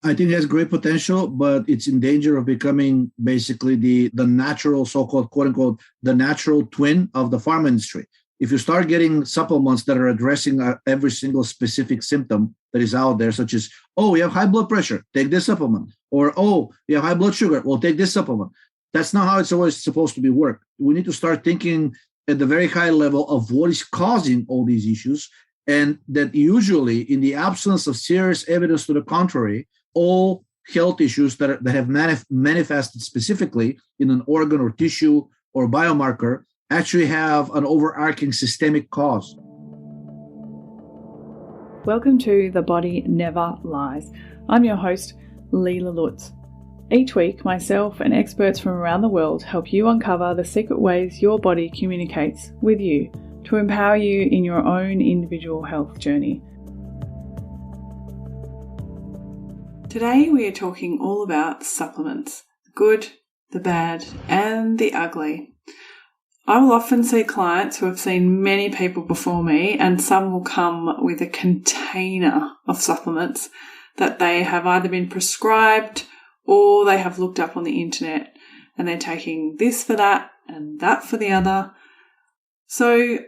I think it has great potential, but it's in danger of becoming basically the natural, so-called, quote unquote, the natural twin of the pharma industry. If you start getting supplements that are addressing every single specific symptom that is out there, such as, oh, you have high blood pressure, take this supplement. Or, oh, you have high blood sugar, well, take this supplement. That's not how it's always supposed to be work. We need to start thinking at the very high level of what is causing all these issues. And that usually, in the absence of serious evidence to the contrary, all health issues that have manifested specifically in an organ or tissue or biomarker actually have an overarching systemic cause. Welcome to The Body Never Lies. I'm your host, Leela Lutz. Each week, myself and experts from around the world help you uncover the secret ways your body communicates with you to empower you in your own individual health journey. Today we are talking all about supplements, the good, the bad, and the ugly. I will often see clients who have seen many people before me, and some will come with a container of supplements that they have either been prescribed or they have looked up on the internet, and they're taking this for that and that for the other. So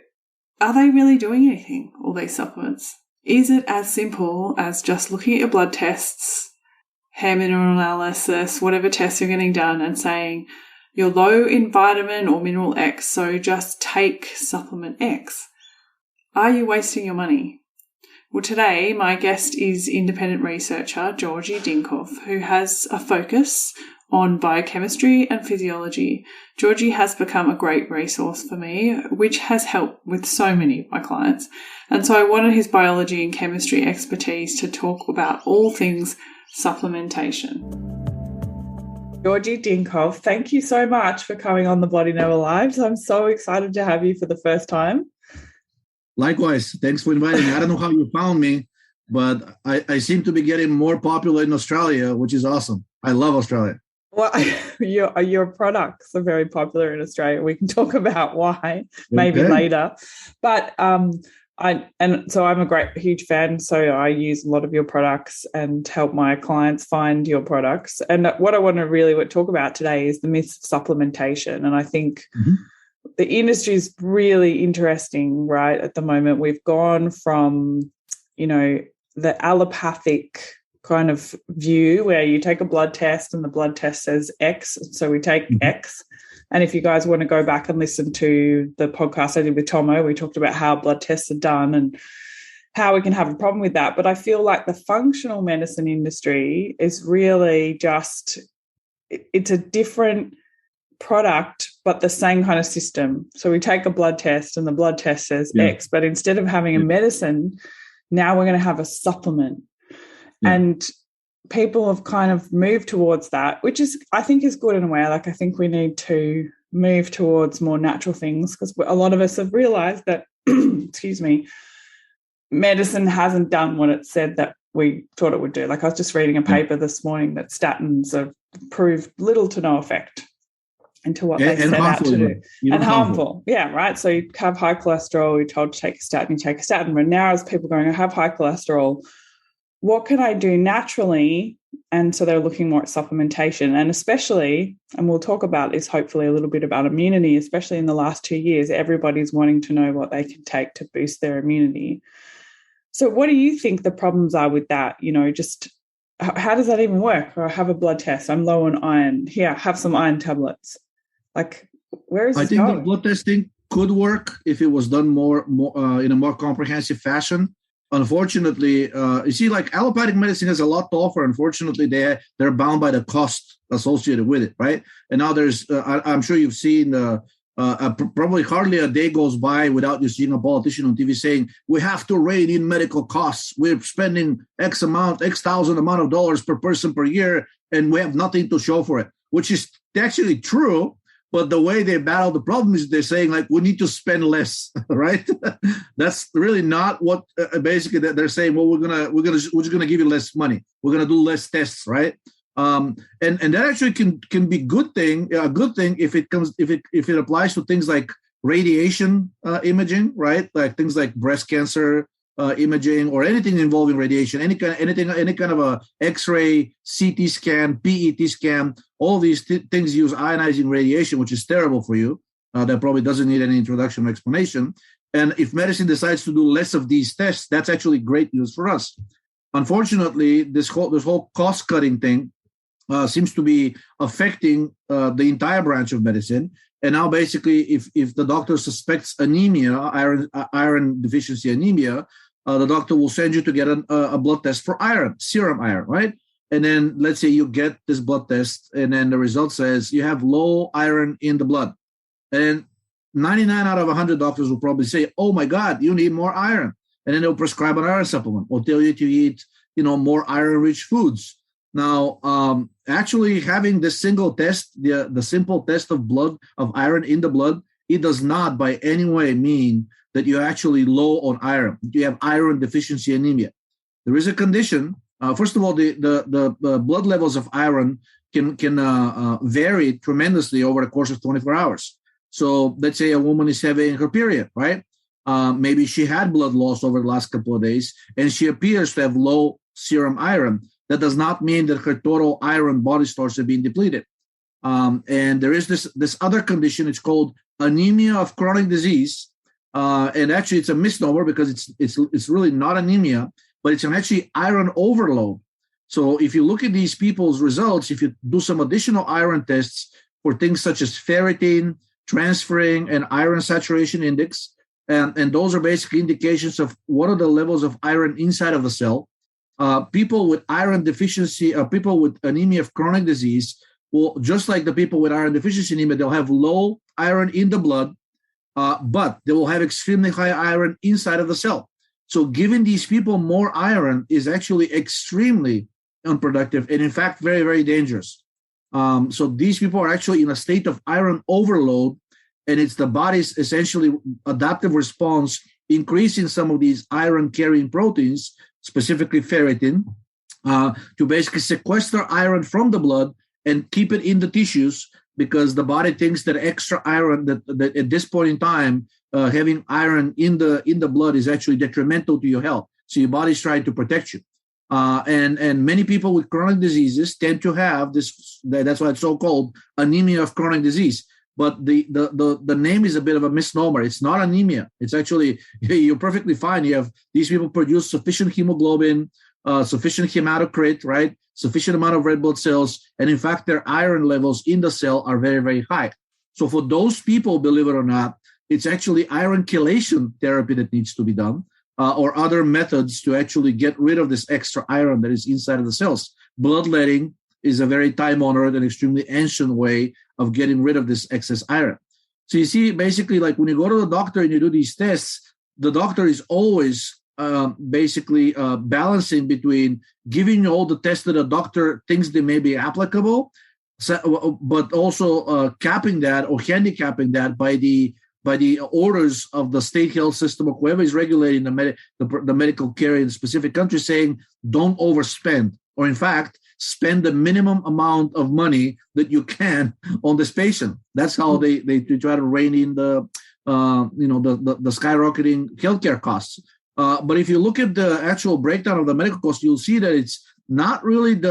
are they really doing anything, all these supplements? Is it as simple as just looking at your blood tests, hair mineral analysis, whatever tests you're getting done, and saying you're low in vitamin or mineral X, so just take supplement X? Are you wasting your money? Well, today my guest is independent researcher Giorgi Dinkov, who has a focus on biochemistry and physiology. Giorgi has become a great resource for me, which has helped with so many of my clients. And so I wanted his biology and chemistry expertise to talk about all things supplementation. Giorgi Dinkov, thank you so much for coming on The Body Never Lies. I'm so excited to have you for the first time. Likewise, thanks for inviting me. I don't know how you found me, but I seem to be getting more popular in Australia, which is awesome. I love Australia. Well, your products are very popular in Australia. We can talk about why maybe later. But so I'm a huge fan. So I use a lot of your products and help my clients find your products. And what I want to really talk about today is the myth of supplementation. And I think the industry is really interesting, right? At the moment, we've gone from, the allopathic kind of view where you take a blood test and the blood test says X. So we take X. And if you guys want to go back and listen to the podcast I did with Tomo, we talked about how blood tests are done and how we can have a problem with that. But I feel like the functional medicine industry is really just, it's a different product, but the same kind of system. So we take a blood test and the blood test says X, but instead of having a medicine, now we're going to have a supplement. And people have kind of moved towards that, which is, I think, is good in a way. Like, I think we need to move towards more natural things because a lot of us have realized that, medicine hasn't done what it said that we thought it would do. Like, I was just reading a paper this morning that statins have proved little to no effect into what they set out to do. And harmful. Yeah, right. So you have high cholesterol, you're told to take a statin, you take a statin. But now as people going, I have high cholesterol, what can I do naturally? And so they're looking more at supplementation. And especially, and we'll talk about this hopefully a little bit about immunity, especially in the last 2 years, everybody's wanting to know what they can take to boost their immunity. So what do you think the problems are with that? Just how does that even work? Or I have a blood test, I'm low on iron. Here, have some iron tablets. Like, where is this going? I think the blood testing could work if it was done more in a more comprehensive fashion. Unfortunately, you see, like, allopathic medicine has a lot to offer. Unfortunately, they're bound by the cost associated with it, right? And now there's, I'm sure you've seen, probably hardly a day goes by without you seeing a politician on TV saying, we have to rein in medical costs. We're spending X thousand amount of dollars per person per year, and we have nothing to show for it, which is actually true. But the way they battle the problem is they're saying, like, we need to spend less, right? That's really not what basically they're saying. Well, we're just gonna give you less money. We're gonna do less tests, right? And that actually can be a good thing if it applies to things like radiation imaging, right? Like things like breast cancer, imaging or anything involving radiation, any kind of a X-ray, CT scan, PET scan, all these things use ionizing radiation, which is terrible for you. That probably doesn't need any introduction or explanation. And if medicine decides to do less of these tests, that's actually great news for us. Unfortunately, this whole cost-cutting thing seems to be affecting the entire branch of medicine. And now, basically, if the doctor suspects anemia, iron deficiency anemia, the doctor will send you to get a blood test for iron, serum iron, right? And then let's say you get this blood test, and then the result says you have low iron in the blood. And 99 out of 100 doctors will probably say, oh my God, you need more iron. And then they'll prescribe an iron supplement or tell you to eat, more iron-rich foods. Now, actually having this single test, the simple test of iron in the blood, it does not by any way mean that you're actually low on iron. You have iron deficiency anemia. There is a condition. First of all, the blood levels of iron can vary tremendously over the course of 24 hours. So let's say a woman is having her period, right? Maybe she had blood loss over the last couple of days, and she appears to have low serum iron. That does not mean that her total iron body stores have been depleted. And there is this other condition. It's called anemia of chronic disease. And actually, it's a misnomer because it's really not anemia, but it's actually iron overload. So if you look at these people's results, if you do some additional iron tests for things such as ferritin, transferrin, and iron saturation index, and those are basically indications of what are the levels of iron inside of the cell. People with iron deficiency, people with anemia of chronic disease, will, just like the people with iron deficiency anemia, they'll have low iron in the blood, but they will have extremely high iron inside of the cell. So giving these people more iron is actually extremely unproductive and, in fact, very, very dangerous. So these people are actually in a state of iron overload, and it's the body's essentially adaptive response increasing some of these iron-carrying proteins, specifically ferritin, to basically sequester iron from the blood and keep it in the tissues, because the body thinks that extra iron, that at this point in time, having iron in the blood is actually detrimental to your health. So your body's trying to protect you. And many people with chronic diseases tend to have this, that's why it's so called anemia of chronic disease. But the name is a bit of a misnomer. It's not anemia. It's actually, you're perfectly fine. You have, these people produce sufficient hemoglobin, sufficient hematocrit, right? Sufficient amount of red blood cells. And in fact, their iron levels in the cell are very, very high. So for those people, believe it or not, it's actually iron chelation therapy that needs to be done, or other methods to actually get rid of this extra iron that is inside of the cells. Bloodletting is a very time-honored and extremely ancient way of getting rid of this excess iron. So you see, basically, like when you go to the doctor and you do these tests, the doctor is always basically balancing between giving you all the tests that a doctor thinks they may be applicable, but also capping that or handicapping that by the orders of the state health system or whoever is regulating the medical care in a specific country, saying don't overspend, or in fact, spend the minimum amount of money that you can on this patient. That's how they try to rein in the skyrocketing healthcare costs. But if you look at the actual breakdown of the medical costs, you'll see that it's not really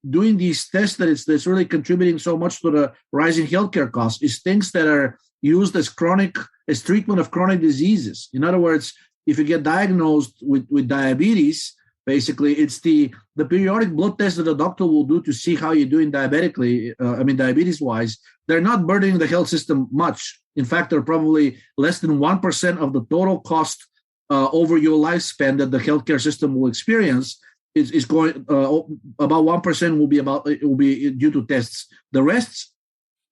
doing these tests that's really contributing so much to the rising healthcare costs. It's things that are used as treatment of chronic diseases. In other words, if you get diagnosed with diabetes, basically, it's the periodic blood test that the doctor will do to see how you're doing diabetes-wise. They're not burdening the health system much. In fact, they're probably less than 1% of the total cost over your lifespan that the healthcare system will experience. Is going about 1% will be due to tests. The rest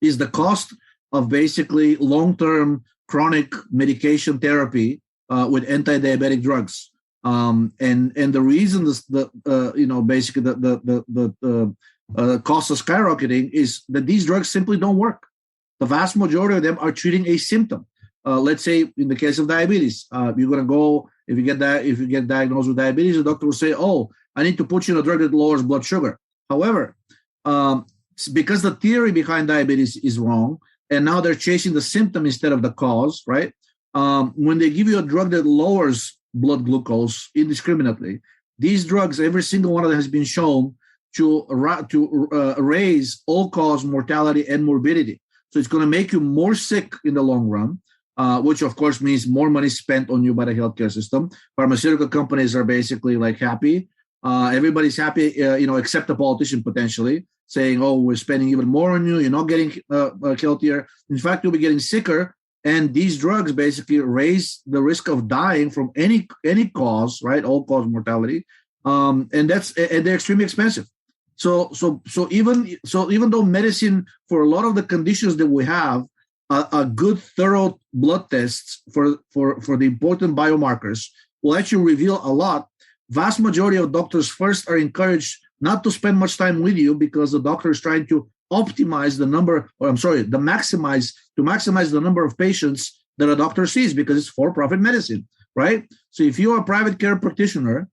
is the cost of basically long-term chronic medication therapy with anti-diabetic drugs. And the reason the cost of skyrocketing is that these drugs simply don't work. The vast majority of them are treating a symptom. Let's say in the case of diabetes, you're going to go, if you get diagnosed with diabetes, the doctor will say, oh, I need to put you in a drug that lowers blood sugar. However, because the theory behind diabetes is wrong, and now they're chasing the symptom instead of the cause, right? When they give you a drug that lowers blood glucose indiscriminately. These drugs, every single one of them has been shown to raise all-cause mortality and morbidity. So it's going to make you more sick in the long run, which of course means more money spent on you by the healthcare system. Pharmaceutical companies are basically like happy. Everybody's happy, except the politician potentially saying, "Oh, we're spending even more on you. You're not getting healthier. In fact, you'll be getting sicker." And these drugs basically raise the risk of dying from any cause, right? All-cause mortality, and they're extremely expensive. So even though medicine for a lot of the conditions that we have, a good thorough blood tests for the important biomarkers will actually reveal a lot. Vast majority of doctors first are encouraged not to spend much time with you because the doctor is trying to maximize the number of patients that a doctor sees because it's for-profit medicine, right? So if you're a private care practitioner,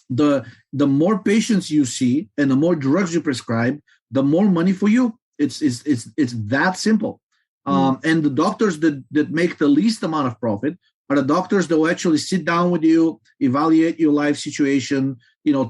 the more patients you see and the more drugs you prescribe, the more money for you. It's that simple. And the doctors that make the least amount of profit are the doctors that will actually sit down with you, evaluate your life situation,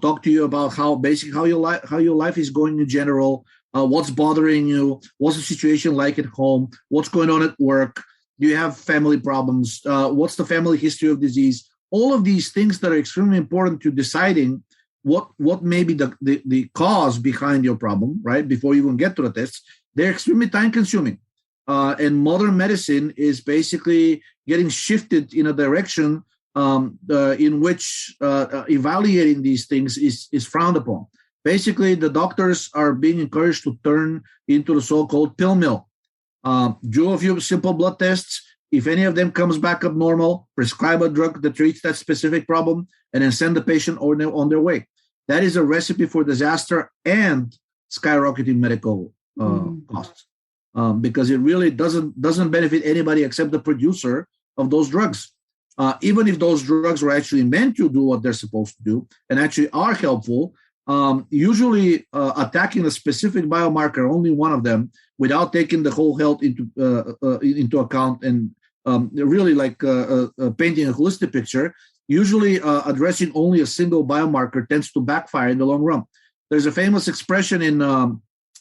talk to you about how your life is going in general, what's bothering you, what's the situation like at home, what's going on at work, do you have family problems, what's the family history of disease. All of these things that are extremely important to deciding what may be the cause behind your problem, right? Before you even get to the tests, they're extremely time consuming. And modern medicine is basically getting shifted in a direction in which evaluating these things is frowned upon. Basically, the doctors are being encouraged to turn into the so-called pill mill. Do a few simple blood tests. If any of them comes back up normal, prescribe a drug that treats that specific problem, and then send the patient on their way. That is a recipe for disaster and skyrocketing medical costs. Because it really doesn't benefit anybody except the producer of those drugs. Even if those drugs were actually meant to do what they're supposed to do and actually are helpful, usually attacking a specific biomarker, only one of them, without taking the whole health into account and really painting a holistic picture, usually addressing only a single biomarker tends to backfire in the long run. There's a famous expression in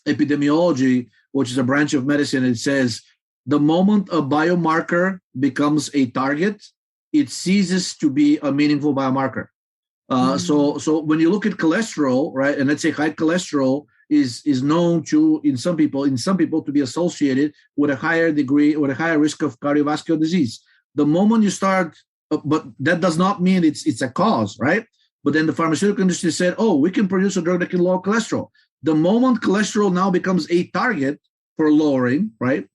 epidemiology, which is a branch of medicine. It says, the moment a biomarker becomes a target, it ceases to be a meaningful biomarker. So when you look at cholesterol, right, and let's say high cholesterol is known to, in some people to be associated with a higher risk of cardiovascular disease. The moment you start, but that does not mean it's a cause, right? But then the pharmaceutical industry said, oh, we can produce a drug that can lower cholesterol. The moment cholesterol now becomes a target for lowering, right,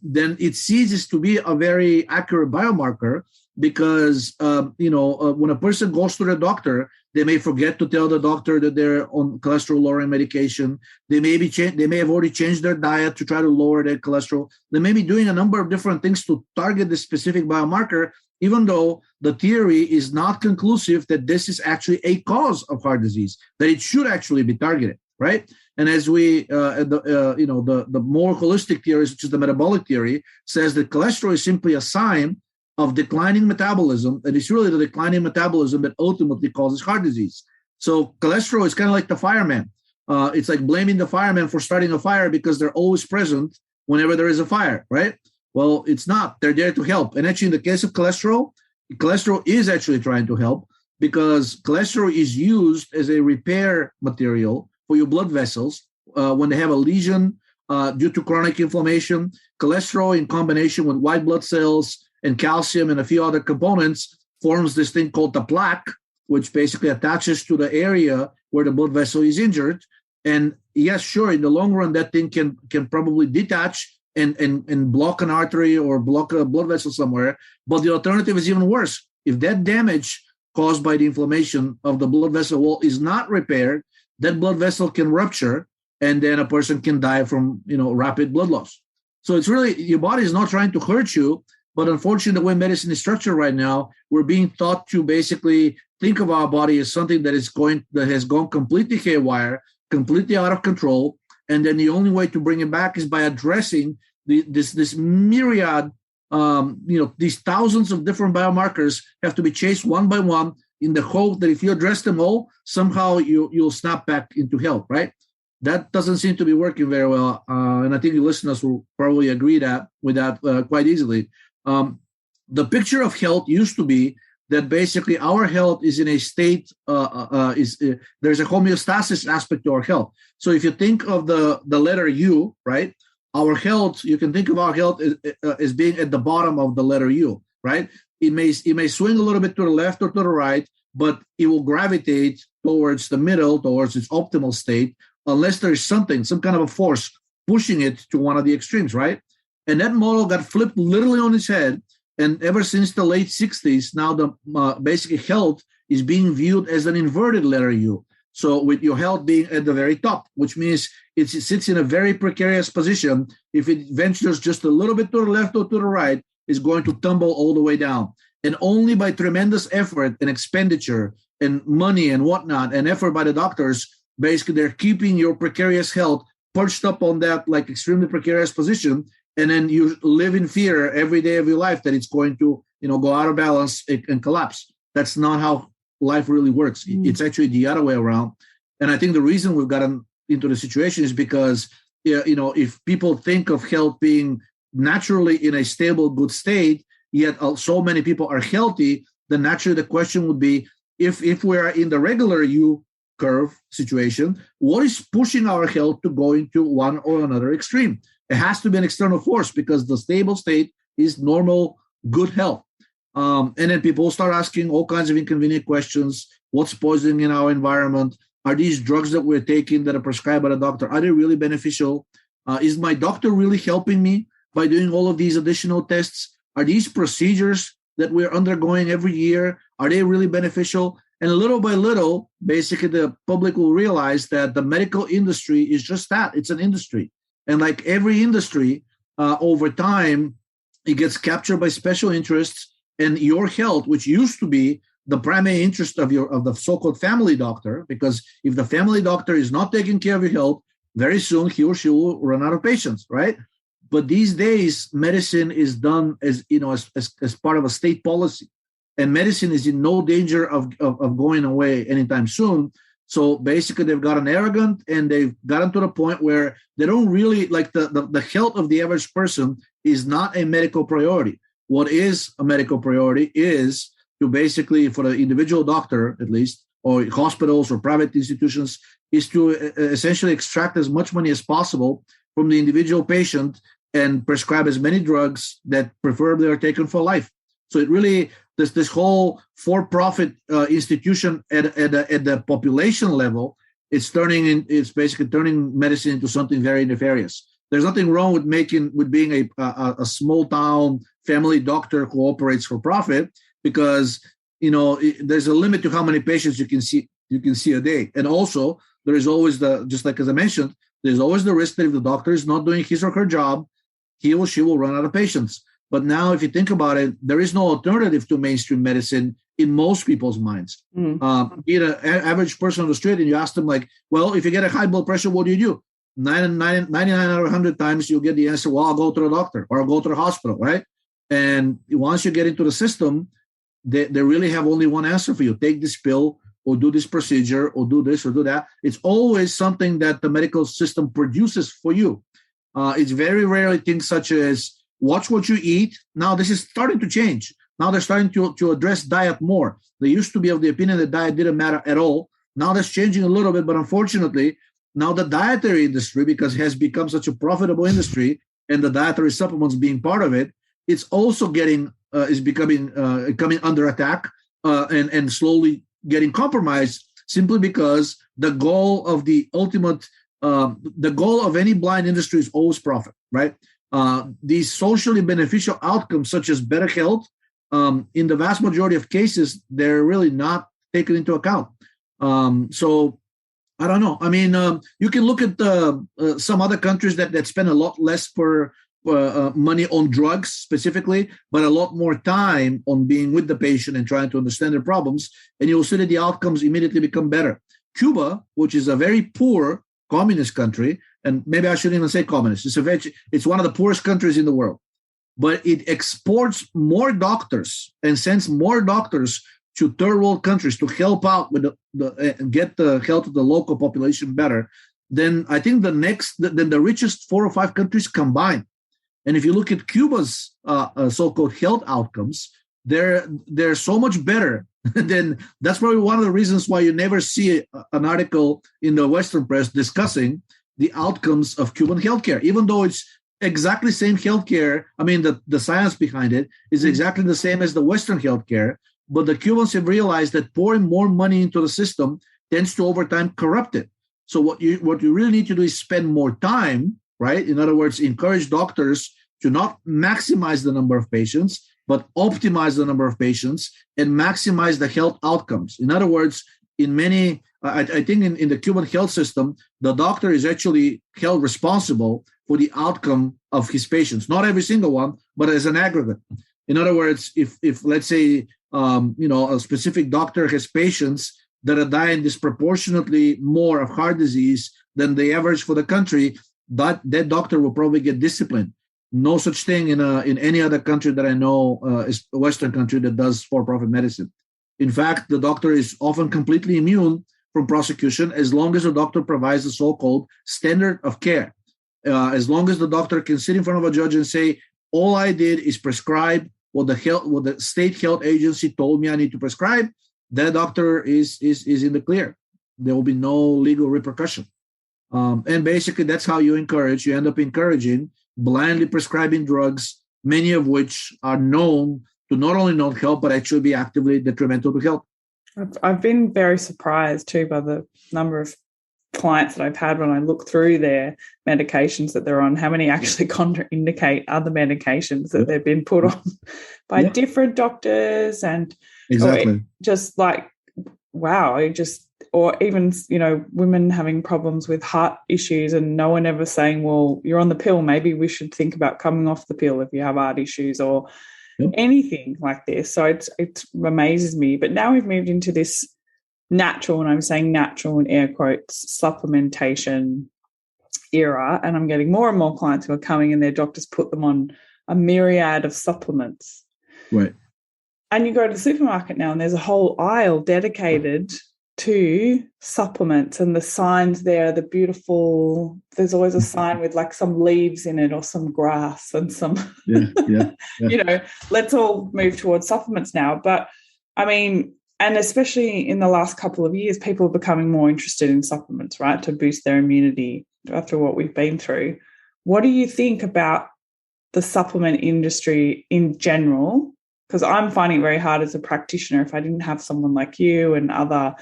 then it ceases to be a very accurate biomarker because, when a person goes to the doctor, they may forget to tell the doctor that they're on cholesterol-lowering medication. They may have already changed their diet to try to lower their cholesterol. They may be doing a number of different things to target this specific biomarker, even though the theory is not conclusive that this is actually a cause of heart disease, that it should actually be targeted. Right, and as the more holistic theory, which is the metabolic theory, says that cholesterol is simply a sign of declining metabolism, and it's really the declining metabolism that ultimately causes heart disease. So cholesterol is kind of like the fireman. It's like blaming the fireman for starting a fire because they're always present whenever there is a fire, right? Well, it's not. They're there to help. And actually, in the case of cholesterol is actually trying to help because cholesterol is used as a repair material for your blood vessels when they have a lesion due to chronic inflammation. Cholesterol in combination with white blood cells and calcium and a few other components forms this thing called the plaque, which basically attaches to the area where the blood vessel is injured. And yes, sure, in the long run, that thing can probably detach and block an artery or block a blood vessel somewhere. But the alternative is even worse. If that damage caused by the inflammation of the blood vessel wall is not repaired, that blood vessel can rupture, and then a person can die from rapid blood loss. So it's really, your body is not trying to hurt you, but unfortunately, the way medicine is structured right now, we're being taught to basically think of our body as something that has gone completely haywire, completely out of control, and then the only way to bring it back is by addressing this myriad these thousands of different biomarkers have to be chased one by one in the hope that if you address them all, somehow you'll snap back into health, right? That doesn't seem to be working very well. And I think your listeners will probably agree with that quite easily. The picture of health used to be that basically our health is in a state, there's a homeostasis aspect to our health. So if you think of the letter U, right? Our health, you can think of our health as being at the bottom of the letter U, right? It may swing a little bit to the left or to the right, but it will gravitate towards the middle, towards its optimal state, unless there is some kind of a force pushing it to one of the extremes, right? And that model got flipped literally on its head. And ever since the late 60s, now the basically health is being viewed as an inverted letter U. So with your health being at the very top, which means it sits in a very precarious position. If it ventures just a little bit to the left or to the right, it's going to tumble all the way down. And only by tremendous effort and expenditure and money and whatnot and effort by the doctors, basically they're keeping your precarious health perched up on that like extremely precarious position. And then you live in fear every day of your life that it's going to, go out of balance and collapse. That's not how life really works. It's actually the other way around. And I think the reason we've gotten into the situation is because, if people think of health being naturally in a stable, good state, yet so many people are healthy, then naturally the question would be, if we are in the regular U curve situation, what is pushing our health to go into one or another extreme? It has to be an external force because the stable state is normal, good health. And then people start asking all kinds of inconvenient questions. What's poisoning in our environment? Are these drugs that we're taking that are prescribed by the doctor, are they really beneficial? Is my doctor really helping me by doing all of these additional tests? Are these procedures that we're undergoing every year, are they really beneficial? And little by little, basically the public will realize that the medical industry is just that. It's an industry. And like every industry, over time, it gets captured by special interests, and your health, which used to be the primary interest of the so-called family doctor, because if the family doctor is not taking care of your health, very soon he or she will run out of patients, right? But these days, medicine is done as part of a state policy, and medicine is in no danger of going away anytime soon. So basically, they've gotten arrogant and they've gotten to the point where they don't really like the health of the average person is not a medical priority. What is a medical priority is to basically, for the individual doctor at least, or hospitals or private institutions, is to essentially extract as much money as possible from the individual patient and prescribe as many drugs that preferably are taken for life. So it really, this whole for-profit institution at the population level, it's basically turning medicine into something very nefarious. There's nothing wrong with being a small town family doctor who operates for profit, because there's a limit to how many patients you can see a day. And also there is always just like as I mentioned, there's always the risk that if the doctor is not doing his or her job, he or she will run out of patients. But now, if you think about it, there is no alternative to mainstream medicine in most people's minds. Be it an average person on the street, and you ask them, like, well, if you get a high blood pressure, what do? 99 out of 100 times you'll get the answer, well, I'll go to the doctor or I'll go to the hospital, right? And once you get into the system, they really have only one answer for you. Take this pill or do this procedure or do this or do that. It's always something that the medical system produces for you. It's very rarely things such as watch what you eat. Now this is starting to change. Now they're starting to address diet more. They used to be of the opinion that diet didn't matter at all. Now that's changing a little bit, but unfortunately, now the dietary industry, because it has become such a profitable industry, and the dietary supplements being part of it, it's also coming under attack and slowly getting compromised, simply because the goal of the goal of any blind industry is always profit, right? These socially beneficial outcomes, such as better health, in the vast majority of cases, they're really not taken into account. So I don't know. I mean, you can look at some other countries that spend a lot less for money on drugs specifically, but a lot more time on being with the patient and trying to understand their problems, and you'll see that the outcomes immediately become better. Cuba, which is a very poor communist country, and maybe I shouldn't even say communist, it's one of the poorest countries in the world. but it exports more doctors and sends more doctors to third world countries to help out with and get the health of the local population better than I think than the richest 4 or 5 countries combined. And if you look at Cuba's so-called health outcomes, they're so much better. Then that's probably one of the reasons why you never see an article in the Western press discussing the outcomes of Cuban healthcare, even though it's exactly the same healthcare. I mean, the science behind it is exactly the same as the Western healthcare. But the Cubans have realized that pouring more money into the system tends to over time corrupt it. So what you really need to do is spend more time, right? In other words, encourage doctors to not maximize the number of patients, but optimize the number of patients and maximize the health outcomes. In other words, in many, I think in the Cuban health system, the doctor is actually held responsible for the outcome of his patients. Not every single one, but as an aggregate. In other words, if let's say, a specific doctor has patients that are dying disproportionately more of heart disease than the average for the country, that doctor will probably get disciplined. No such thing in any other country that I know, is a Western country that does for-profit medicine. In fact, the doctor is often completely immune from prosecution as long as the doctor provides the so-called standard of care. As long as the doctor can sit in front of a judge and say, all I did is prescribe what the state health agency told me I need to prescribe, that doctor is in the clear. There will be no legal repercussion. And basically, that's how you end up encouraging blindly prescribing drugs, many of which are known to not only not help, but actually be actively detrimental to health. I've been very surprised too by the number of clients that I've had when I look through their medications that they're on, how many actually contraindicate other medications that they've been put on by different doctors, and exactly just like, wow, or even, women having problems with heart issues and no one ever saying, well, you're on the pill, maybe we should think about coming off the pill if you have heart issues or anything like this. So it amazes me. But now we've moved into this natural, and I'm saying natural in air quotes, supplementation era, and I'm getting more and more clients who are coming and their doctors put them on a myriad of supplements. Right. And you go to the supermarket now and there's a whole aisle dedicated to supplements, and the signs there, the beautiful, there's always a sign with like some leaves in it or some grass and some, let's all move towards supplements now. But I mean, and especially in the last couple of years, people are becoming more interested in supplements, right, to boost their immunity after what we've been through. What do you think about the supplement industry in general? Because I'm finding it very hard as a practitioner. If I didn't have someone like you and other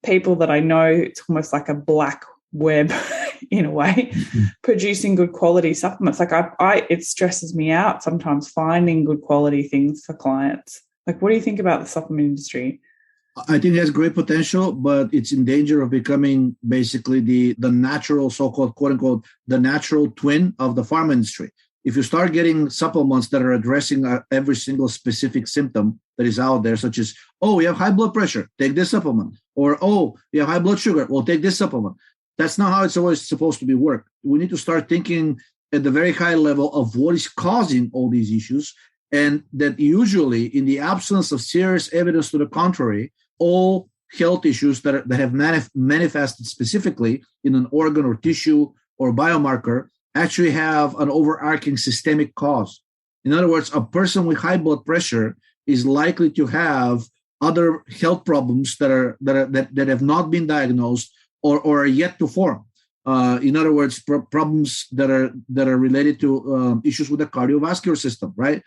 people that I know, it's almost like a black web in a way, producing good quality supplements. Like it stresses me out sometimes finding good quality things for clients. Like, what do you think about the supplement industry? I think it has great potential, but it's in danger of becoming basically the natural, so-called, quote-unquote, the natural twin of the pharma industry. If you start getting supplements that are addressing every single specific symptom that is out there, such as, oh, you have high blood pressure, take this supplement. Or, oh, you have high blood sugar, well, take this supplement. That's not how it's always supposed to be worked. We need to start thinking at the very high level of what is causing all these issues, and that usually in the absence of serious evidence to the contrary, all health issues that have manifested specifically in an organ or tissue or biomarker actually have an overarching systemic cause. In other words, a person with high blood pressure is likely to have other health problems that have not been diagnosed or are yet to form. In other words, problems that are related to issues with the cardiovascular system, right?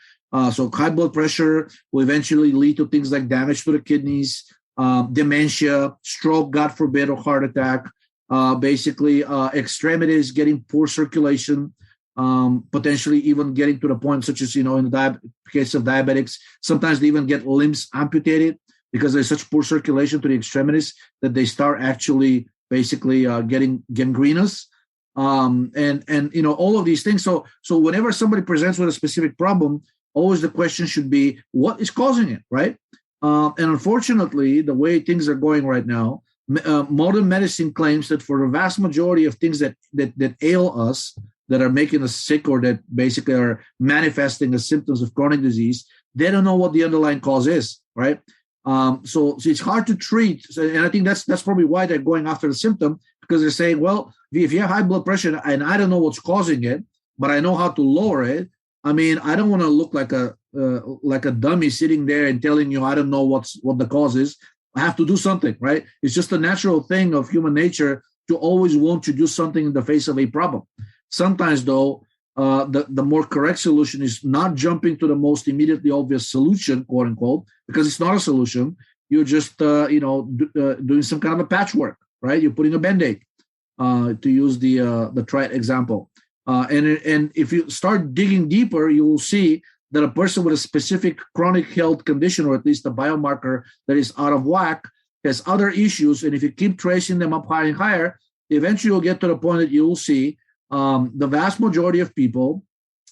So high blood pressure will eventually lead to things like damage to the kidneys, dementia, stroke, God forbid, or heart attack. Extremities getting poor circulation, potentially even getting to the point, such as, in the case of diabetics, sometimes they even get limbs amputated because there's such poor circulation to the extremities that they start actually getting gangrenous, and all of these things. So whenever somebody presents with a specific problem, always the question should be, what is causing it, right? And unfortunately, the way things are going right now, modern medicine claims that for the vast majority of things that ail us, that are making us sick or that basically are manifesting as symptoms of chronic disease, they don't know what the underlying cause is, right? So it's hard to treat. And I think that's probably why they're going after the symptom, because they're saying, well, if you have high blood pressure and I don't know what's causing it, but I know how to lower it, I mean, I don't want to look like a dummy sitting there and telling you I don't know what the cause is. I have to do something, right? It's just a natural thing of human nature to always want to do something in the face of a problem. Sometimes, though, the more correct solution is not jumping to the most immediately obvious solution, quote unquote, because it's not a solution. You're just, doing some kind of a patchwork, right? You're putting a Band-Aid, to use the trite example. And if you start digging deeper, you will see that a person with a specific chronic health condition, or at least a biomarker that is out of whack, has other issues. And if you keep tracing them up higher and higher, eventually you'll get to the point that you will see the vast majority of people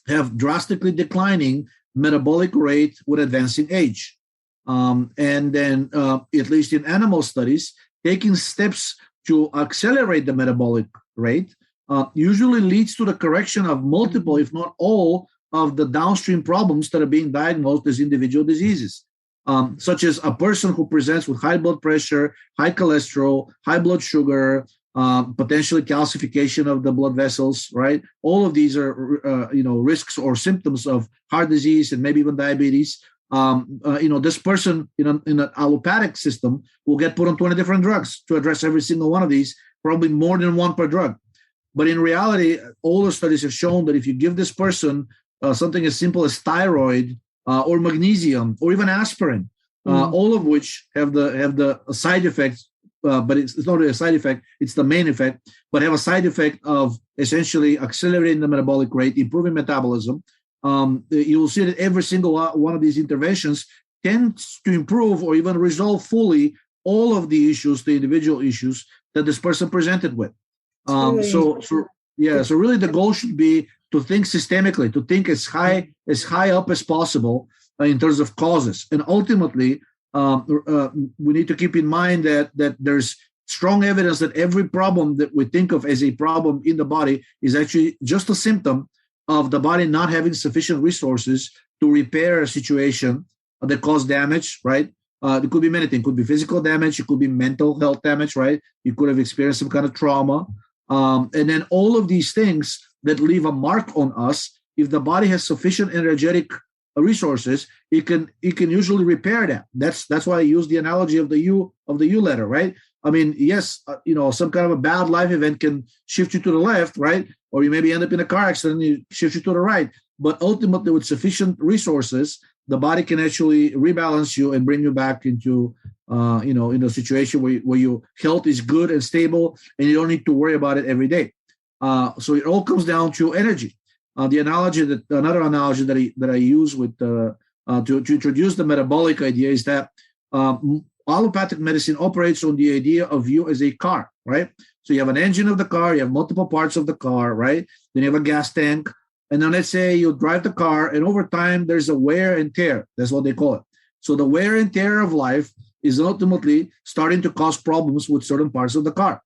have drastically declining metabolic rate with advancing age. And then, at least in animal studies, taking steps to accelerate the metabolic rate usually leads to the correction of multiple, if not all, of the downstream problems that are being diagnosed as individual diseases, such as a person who presents with high blood pressure, high cholesterol, high blood sugar, potentially calcification of the blood vessels, right? All of these are, risks or symptoms of heart disease and maybe even diabetes. This person in an allopathic system will get put on 20 different drugs to address every single one of these, probably more than one per drug. But in reality, all the studies have shown that if you give this person something as simple as thyroid or magnesium or even aspirin, all of which have the side effects, but it's not really a side effect, it's the main effect, but have a side effect of essentially accelerating the metabolic rate, improving metabolism. You will see that every single one of these interventions tends to improve or even resolve fully all of the issues, the individual issues that this person presented with. So really the goal should be to think systemically, to think as high up as possible in terms of causes. And ultimately, we need to keep in mind that there's strong evidence that every problem that we think of as a problem in the body is actually just a symptom of the body not having sufficient resources to repair a situation that caused damage, right? It could be many things. It could be physical damage. It could be mental health damage, right? You could have experienced some kind of trauma. And then all of these things that leave a mark on us, if the body has sufficient energetic resources, it can usually repair that. That's why I use the analogy of the U letter, right? I mean, yes, some kind of a bad life event can shift you to the left, right? Or you maybe end up in a car accident and it shifts you to the right. But ultimately, with sufficient resources, the body can actually rebalance you and bring you back into, in a situation where your health is good and stable, and you don't need to worry about it every day. So it all comes down to energy. Another analogy that I use with to introduce the metabolic idea is that allopathic medicine operates on the idea of you as a car, right? So you have an engine of the car, you have multiple parts of the car, right? Then you have a gas tank. And then let's say you drive the car, and over time there's a wear and tear. That's what they call it. So the wear and tear of life is ultimately starting to cause problems with certain parts of the car.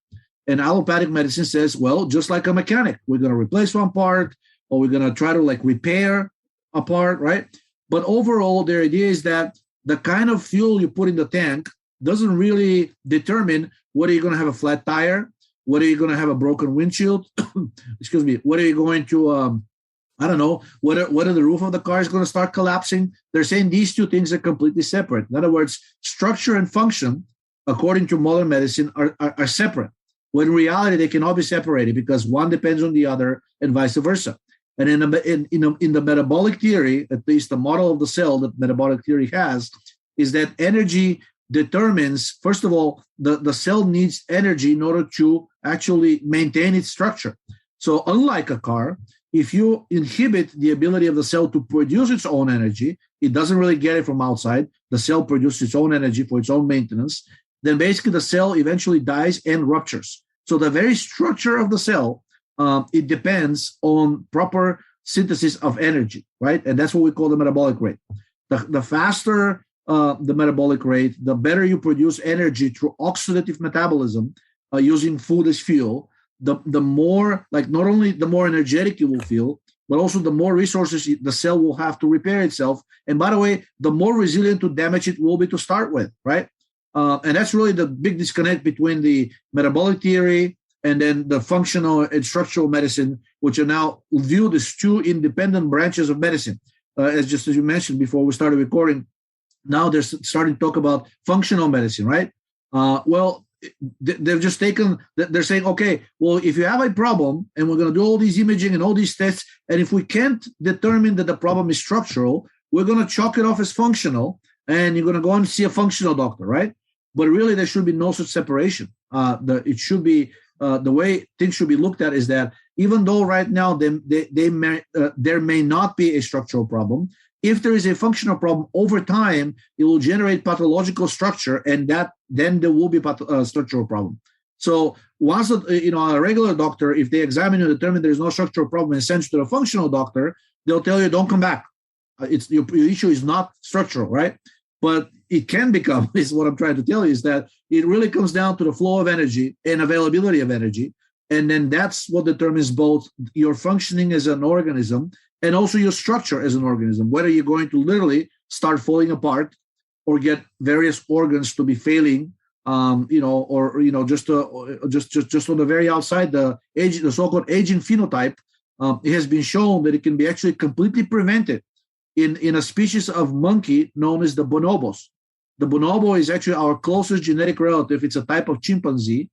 And allopathic medicine says, well, just like a mechanic, we're going to replace one part, or we're going to try to repair a part, right? But overall, their idea is that the kind of fuel you put in the tank doesn't really determine whether you're going to have a flat tire, whether you're going to have a broken windshield, excuse me, whether you're going to, whether the roof of the car is going to start collapsing. They're saying these two things are completely separate. In other words, structure and function, according to modern medicine, are separate. When in reality, they cannot be separated because one depends on the other and vice versa. And in the metabolic theory, at least the model of the cell that metabolic theory has, is that energy determines, first of all, the cell needs energy in order to actually maintain its structure. So unlike a car, if you inhibit the ability of the cell to produce its own energy, it doesn't really get it from outside. The cell produces its own energy for its own maintenance. Then basically the cell eventually dies and ruptures. So the very structure of the cell, it depends on proper synthesis of energy, right? And that's what we call the metabolic rate. The faster the metabolic rate, the better you produce energy through oxidative metabolism using food as fuel, the more, like, not only the more energetic you will feel, but also the more resources the cell will have to repair itself. And by the way, the more resilient to damage it will be to start with, right? And that's really the big disconnect between the metabolic theory and then the functional and structural medicine, which are now viewed as two independent branches of medicine. As you mentioned before we started recording, now they're starting to talk about functional medicine, right? They've just they're saying, okay, well, if you have a problem and we're going to do all these imaging and all these tests, and if we can't determine that the problem is structural, we're going to chalk it off as functional, and you're going to go and see a functional doctor, right? But really, there should be no such separation. It should be the way things should be looked at is that even though right now there may not be a structural problem, if there is a functional problem over time, it will generate pathological structure, and then there will be a structural problem. So once a regular doctor, if they examine and determine there is no structural problem and send you to a functional doctor, they'll tell you don't come back. It's your issue is not structural, right? But it can become, is what I'm trying to tell you, is that it really comes down to the flow of energy and availability of energy. And then that's what determines both your functioning as an organism and also your structure as an organism, whether you're going to literally start falling apart or get various organs to be failing, just on the very outside, the so-called aging phenotype. It has been shown that it can be actually completely prevented in a species of monkey known as the bonobos. The bonobo is actually our closest genetic relative. It's a type of chimpanzee.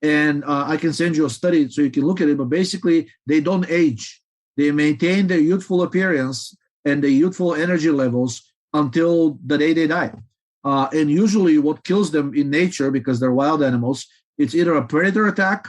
And I can send you a study so you can look at it. But basically, they don't age. They maintain their youthful appearance and their youthful energy levels until the day they die. And usually what kills them in nature, because they're wild animals, it's either a predator attack,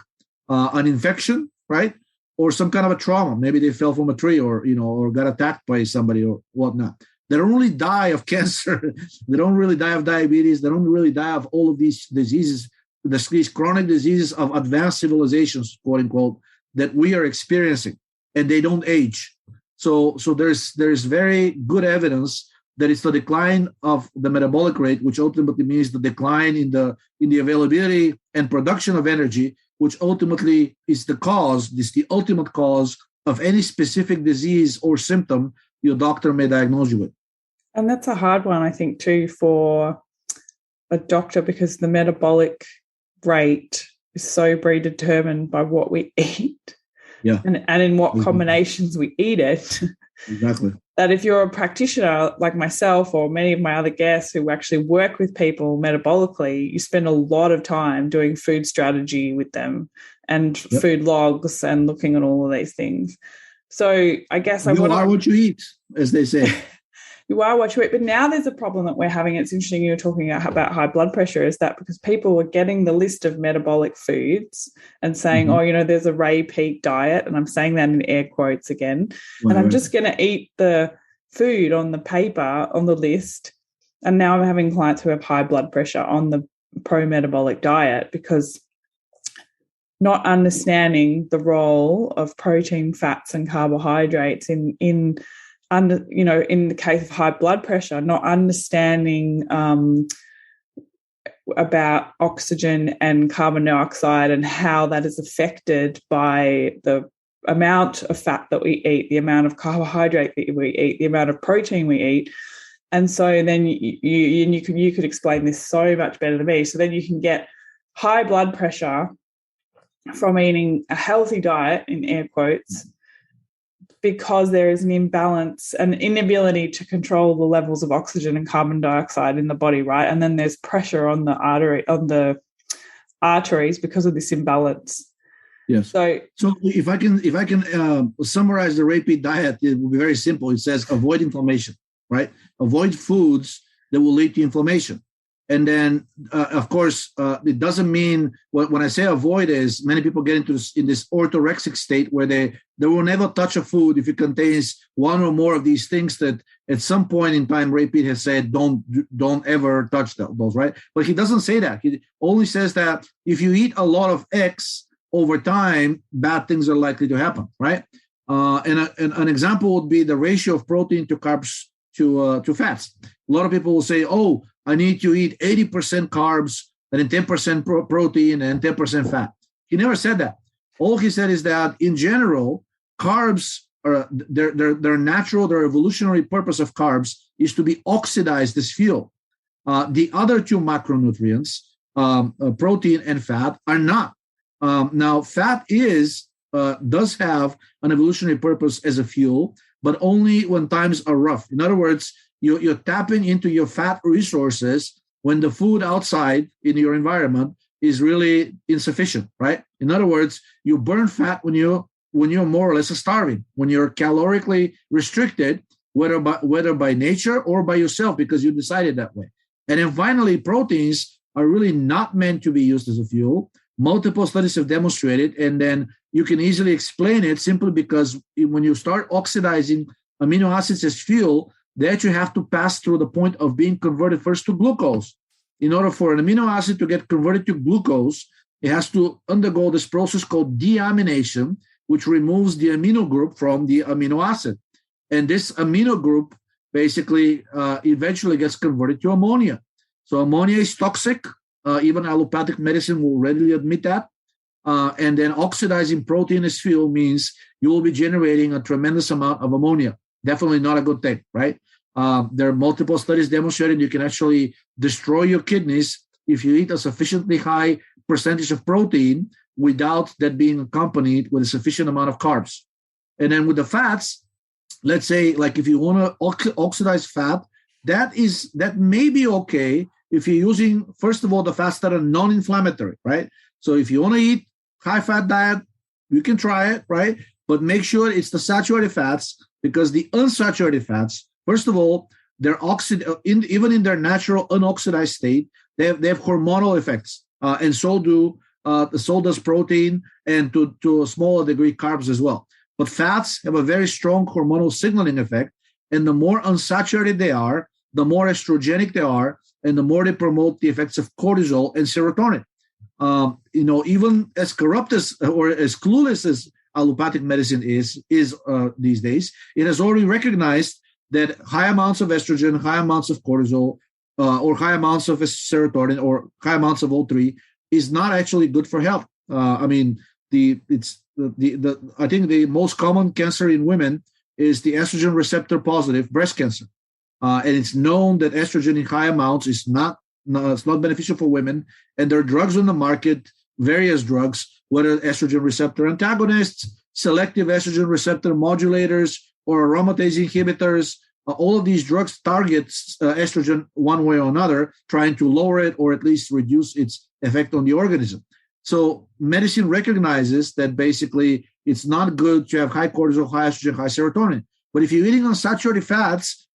an infection, right? Or some kind of a trauma. Maybe they fell from a tree or got attacked by somebody or whatnot. They don't really die of cancer. They don't really die of diabetes. They don't really die of all of these diseases, these chronic diseases of advanced civilizations, quote unquote, that we are experiencing. And they don't age. So there's very good evidence that it's the decline of the metabolic rate, which ultimately means the decline in the availability and production of energy, which ultimately is the ultimate cause of any specific disease or symptom your doctor may diagnose you with. And that's a hard one, I think, too, for a doctor, because the metabolic rate is so predetermined by what we eat. Yeah. And in what combinations we eat it. Exactly. That if you're a practitioner like myself or many of my other guests who actually work with people metabolically, you spend a lot of time doing food strategy with them and food logs and looking at all of these things. So I guess you are what you eat, as they say. You are what you eat. But now there's a problem that we're having. It's interesting you were talking about high blood pressure, is that because people are getting the list of metabolic foods and saying, there's a Ray Peak diet, and I'm saying that in air quotes again, and I'm just going to eat the food on the paper, on the list. And now I'm having clients who have high blood pressure on the pro-metabolic diet because not understanding the role of protein, fats, and carbohydrates in the case of high blood pressure, not understanding about oxygen and carbon dioxide and how that is affected by the amount of fat that we eat, the amount of carbohydrate that we eat, the amount of protein we eat. And so then you could explain this so much better than me. So then you can get high blood pressure from eating a healthy diet, in air quotes, because there is an imbalance, an inability to control the levels of oxygen and carbon dioxide in the body, right? And then there's pressure on the arteries because of this imbalance. Yes. So if I can summarize the Ray Peat diet, it will be very simple. It says avoid inflammation, right? Avoid foods that will lead to inflammation. And then, of course, it doesn't mean when I say avoid is many people get into this orthorexic state where they will never touch a food if it contains one or more of these things that at some point in time Ray Peat has said don't ever touch those, right? But he doesn't say that. He only says that if you eat a lot of X over time, bad things are likely to happen, right? And an example would be the ratio of protein to carbs to fats. A lot of people will say, oh, I need to eat 80% carbs and then 10% protein and 10% fat. He never said that. All he said is that in general, carbs are their natural, their evolutionary purpose of carbs is to be oxidized as fuel. The other two macronutrients, protein and fat, are not. Now, fat does have an evolutionary purpose as a fuel, but only when times are rough. In other words, you're tapping into your fat resources when the food outside in your environment is really insufficient, right? In other words, you burn fat when you're more or less starving, when you're calorically restricted, whether by nature or by yourself because you decided that way. And then finally, proteins are really not meant to be used as a fuel. Multiple studies have demonstrated, and then you can easily explain it simply because when you start oxidizing amino acids as fuel, they actually have to pass through the point of being converted first to glucose. In order for an amino acid to get converted to glucose, it has to undergo this process called deamination, which removes the amino group from the amino acid. And this amino group basically eventually gets converted to ammonia. So ammonia is toxic. Even allopathic medicine will readily admit that. And then oxidizing protein as fuel means you will be generating a tremendous amount of ammonia. Definitely not a good thing, right? There are multiple studies demonstrating you can actually destroy your kidneys if you eat a sufficiently high percentage of protein without that being accompanied with a sufficient amount of carbs. And then with the fats, let's say like if you want to oxidize fat, that may be okay if you're using, first of all, the fats that are non-inflammatory, right? So if you want to eat high-fat diet, you can try it, right? But make sure it's the saturated fats, because the unsaturated fats, first of all, they're even in their natural unoxidized state, they have hormonal effects, and so does protein, and to a smaller degree carbs as well. But fats have a very strong hormonal signaling effect, and the more unsaturated they are, the more estrogenic they are, and the more they promote the effects of cortisol and serotonin. Even as corrupt as or as clueless as allopathic medicine is these days, it has already recognized that high amounts of estrogen, high amounts of cortisol, or high amounts of serotonin, or high amounts of all three is not actually good for health. I think the most common cancer in women is the estrogen receptor positive breast cancer. And it's known that estrogen in high amounts is not beneficial for women. And there are drugs on the market, various drugs, whether estrogen receptor antagonists, selective estrogen receptor modulators, or aromatase inhibitors. All of these drugs target estrogen one way or another, trying to lower it or at least reduce its effect on the organism. So medicine recognizes that basically it's not good to have high cortisol, high estrogen, high serotonin. But if you're eating unsaturated fats,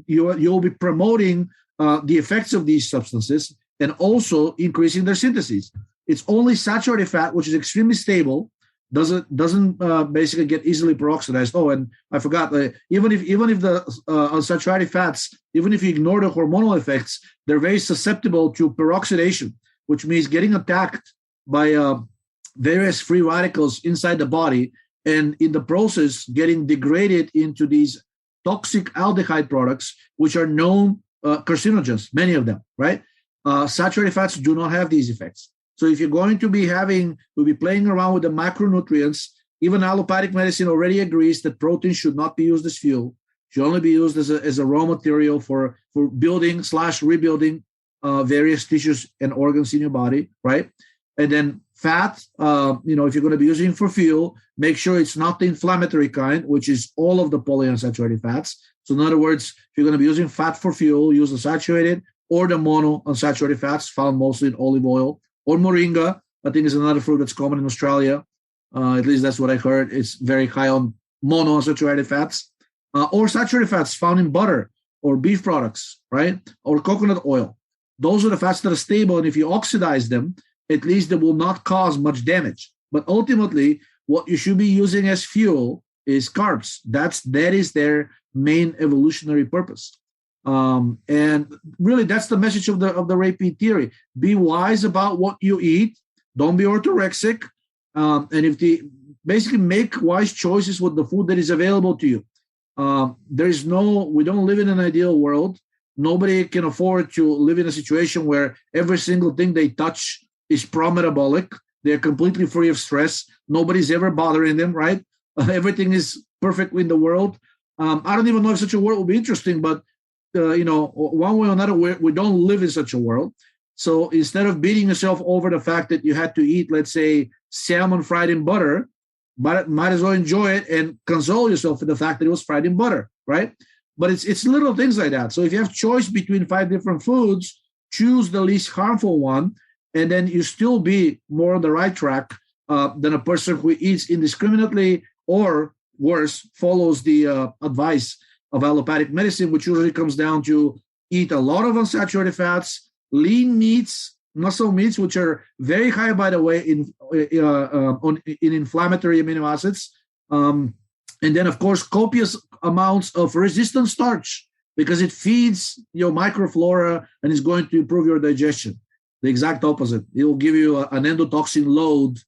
you'll be promoting the effects of these substances and also increasing their synthesis. It's only saturated fat, which is extremely stable, doesn't basically get easily peroxidized. Oh, and I forgot, even if the unsaturated fats, even if you ignore the hormonal effects, they're very susceptible to peroxidation, which means getting attacked by various free radicals inside the body, and in the process getting degraded into these toxic aldehyde products, which are known carcinogens, many of them, right? Saturated fats do not have these effects. So if you're going to be playing around with the macronutrients, even allopathic medicine already agrees that protein should not be used as fuel, should only be used as a raw material for building / rebuilding various tissues and organs in your body, right? And then fat, if you're going to be using for fuel, make sure it's not the inflammatory kind, which is all of the polyunsaturated fats. So in other words, if you're going to be using fat for fuel, use the saturated or the monounsaturated fats found mostly in olive oil, or moringa, I think is another fruit that's common in Australia. At least that's what I heard. It's very high on monounsaturated fats, or saturated fats found in butter or beef products, right? Or coconut oil. Those are the fats that are stable, and if you oxidize them, at least they will not cause much damage. But ultimately, what you should be using as fuel is carbs. That is their main evolutionary purpose. And really, that's the message of the repeat theory. Be wise about what you eat. Don't be orthorexic. And basically make wise choices with the food that is available to you. We don't live in an ideal world. Nobody can afford to live in a situation where every single thing they touch is pro-metabolic. They're completely free of stress. Nobody's ever bothering them, right? Everything is perfect in the world. I don't even know if such a world would be interesting, but one way or another, we don't live in such a world. So instead of beating yourself over the fact that you had to eat, let's say, salmon fried in butter, but might as well enjoy it and console yourself for the fact that it was fried in butter, right? But it's little things like that. So if you have choice between 5 different foods, choose the least harmful one, and then you still be more on the right track than a person who eats indiscriminately or worse, follows the advice of allopathic medicine, which usually comes down to eat a lot of unsaturated fats, lean meats, muscle meats, which are very high, by the way, in inflammatory amino acids. And then, of course, copious amounts of resistant starch, because it feeds your microflora and is going to improve your digestion. The exact opposite. It will give you an endotoxin load.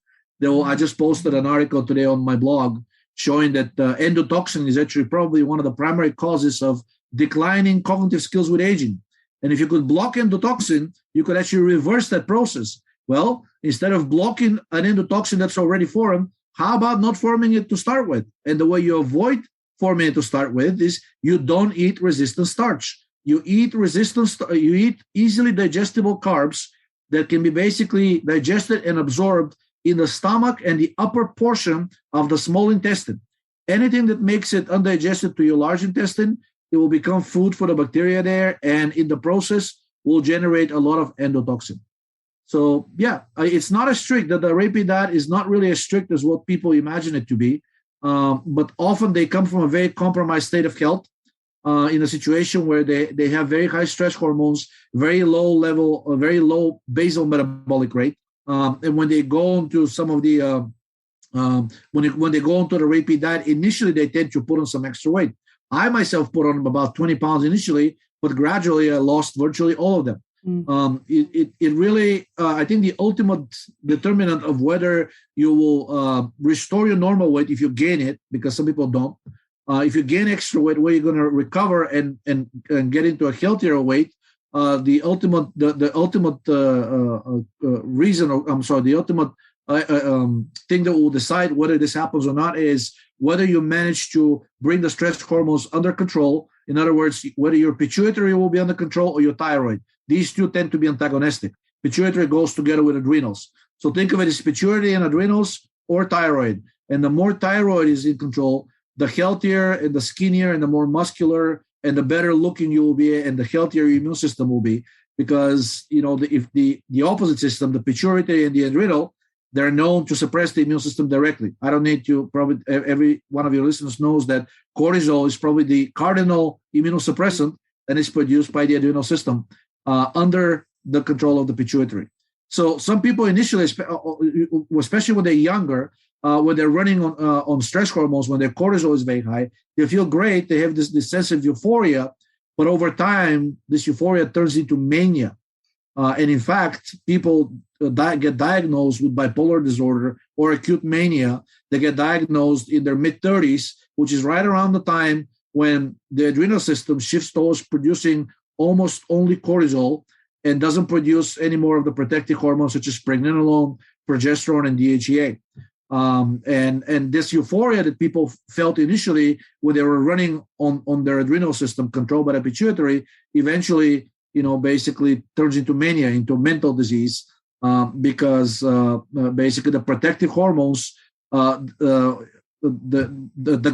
I just posted an article today on my blog showing that endotoxin is actually probably one of the primary causes of declining cognitive skills with aging. And if you could block endotoxin, you could actually reverse that process. Well, instead of blocking an endotoxin that's already formed, how about not forming it to start with? And the way you avoid forming it to start with is you don't eat resistant starch. You eat you eat easily digestible carbs that can be basically digested and absorbed in the stomach and the upper portion of the small intestine. Anything that makes it undigested to your large intestine, it will become food for the bacteria there, and in the process will generate a lot of endotoxin. So yeah, it's not as strict. The rapid diet is not really as strict as what people imagine it to be, but often they come from a very compromised state of health, in a situation where they have very high stress hormones, very low basal metabolic rate. And when they go into some of the when they go into the rapid diet, initially they tend to put on some extra weight. I myself put on about 20 pounds initially, but gradually I lost virtually all of them. It really, I think the ultimate determinant of whether you will restore your normal weight if you gain it, because some people don't. If you gain extra weight, where you're going to recover and get into a healthier weight, the ultimate thing that will decide whether this happens or not is whether you manage to bring the stress hormones under control. In other words, whether your pituitary will be under control or your thyroid. These two tend to be antagonistic. Pituitary goes together with adrenals. So think of it as pituitary and adrenals or thyroid. And the more thyroid is in control, the healthier and the skinnier and the more muscular and the better looking you will be, and the healthier your immune system will be. Because if the opposite system, the pituitary and the adrenal, they're known to suppress the immune system directly. I don't need to, probably every one of your listeners knows that cortisol is probably the cardinal immunosuppressant and is produced by the adrenal system under the control of the pituitary. So some people initially, especially when they're younger, when they're running on stress hormones, when their cortisol is very high, they feel great. They have this sense of euphoria, but over time, this euphoria turns into mania. And in fact, people get diagnosed with bipolar disorder or acute mania. They get diagnosed in their mid-30s, which is right around the time when the adrenal system shifts towards producing almost only cortisol and doesn't produce any more of the protective hormones such as pregnenolone, progesterone, and DHEA. And this euphoria that people felt initially when they were running on their adrenal system controlled by the pituitary, eventually, basically turns into mania, into mental disease, because basically the protective hormones, the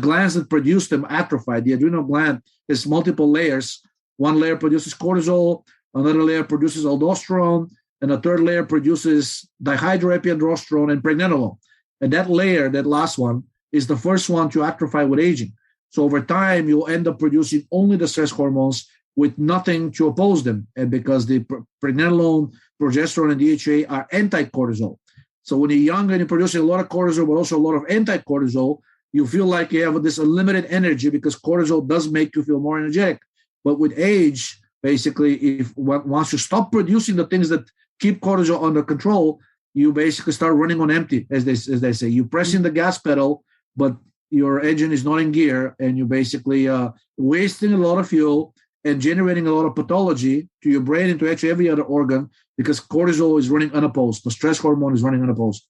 glands that produce them atrophy. The adrenal gland has multiple layers. One layer produces cortisol, another layer produces aldosterone, and a third layer produces dihydroepiandrosterone and pregnenolone. And that layer, that last one, is the first one to atrophy with aging. So over time, you'll end up producing only the stress hormones with nothing to oppose them. And because the pregnenolone, progesterone, and DHA are anti-cortisol. So when you're young and you're producing a lot of cortisol, but also a lot of anti-cortisol, you feel like you have this unlimited energy because cortisol does make you feel more energetic. But with age, basically, once you stop producing the things that keep cortisol under control, you basically start running on empty, as they say. You're pressing the gas pedal, but your engine is not in gear, and you're basically wasting a lot of fuel and generating a lot of pathology to your brain and to actually every other organ because cortisol is running unopposed. The stress hormone is running unopposed.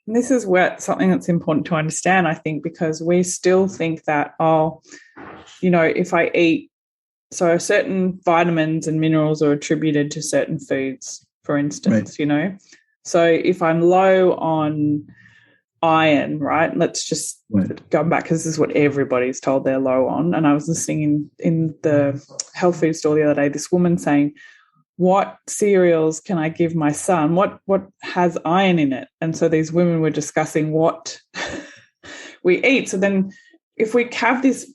And this is something that's important to understand, I think, because we still think that, if I eat, so certain vitamins and minerals are attributed to certain foods, for instance, Right. So if I'm low on iron, right, let's just go back, because this is what everybody's told they're low on. And I was listening in the health food store the other day, this woman saying, what cereals can I give my son? What has iron in it? And so these women were discussing what we eat. So then if we have this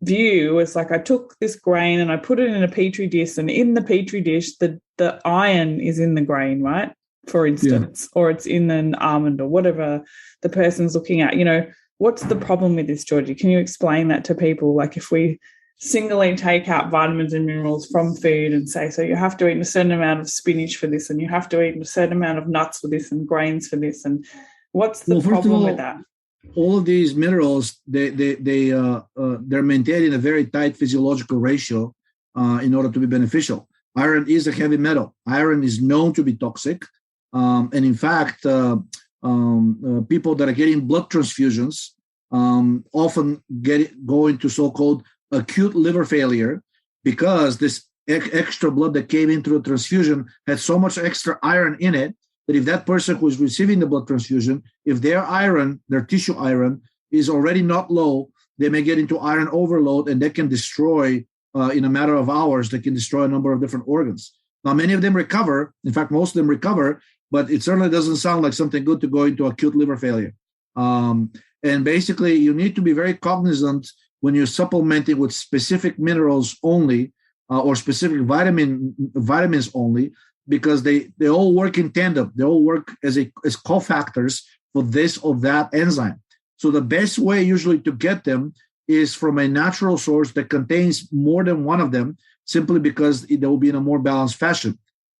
view, it's like I took this grain and I put it in a petri dish, and in the petri dish, the iron is in the grain, right? For instance, or it's in an almond or whatever the person's looking at. What's the problem with this, Giorgi? Can you explain that to people? Like if we singly take out vitamins and minerals from food and say, so you have to eat a certain amount of spinach for this, and you have to eat a certain amount of nuts for this and grains for this, and what's the problem with that? All of these minerals, they're maintained in a very tight physiological ratio in order to be beneficial. Iron is a heavy metal. Iron is known to be toxic. And in fact, people that are getting blood transfusions often go into so-called acute liver failure, because this extra blood that came in through a transfusion had so much extra iron in it that if that person who is receiving the blood transfusion, if their tissue iron is already not low, they may get into iron overload, and they can destroy, in a matter of hours, they can destroy a number of different organs. Now, many of them recover. In fact, most of them recover, but it certainly doesn't sound like something good to go into acute liver failure. And basically, you need to be very cognizant when you're supplementing with specific minerals only, or specific vitamins only, because they all work in tandem. They all work as cofactors for this or that enzyme. So the best way usually to get them is from a natural source that contains more than one of them, simply because they will be in a more balanced fashion.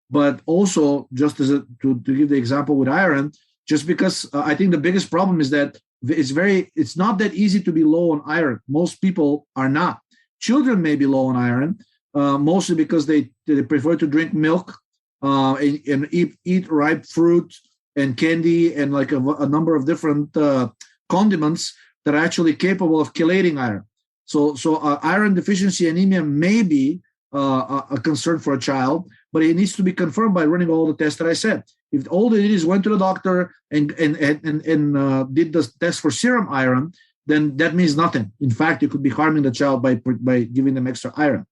But also, just to give the example with iron, just because I think the biggest problem is that it's not that easy to be low on iron. Most people are not. Children may be low on iron, mostly because they prefer to drink milk and eat ripe fruit and candy and like a number of different condiments that are actually capable of chelating iron. So iron deficiency anemia may be a concern for a child, but it needs to be confirmed by running all the tests that I said. If all they did is went to the doctor and did the test for serum iron, then that means nothing. In fact, you could be harming the child by giving them extra iron.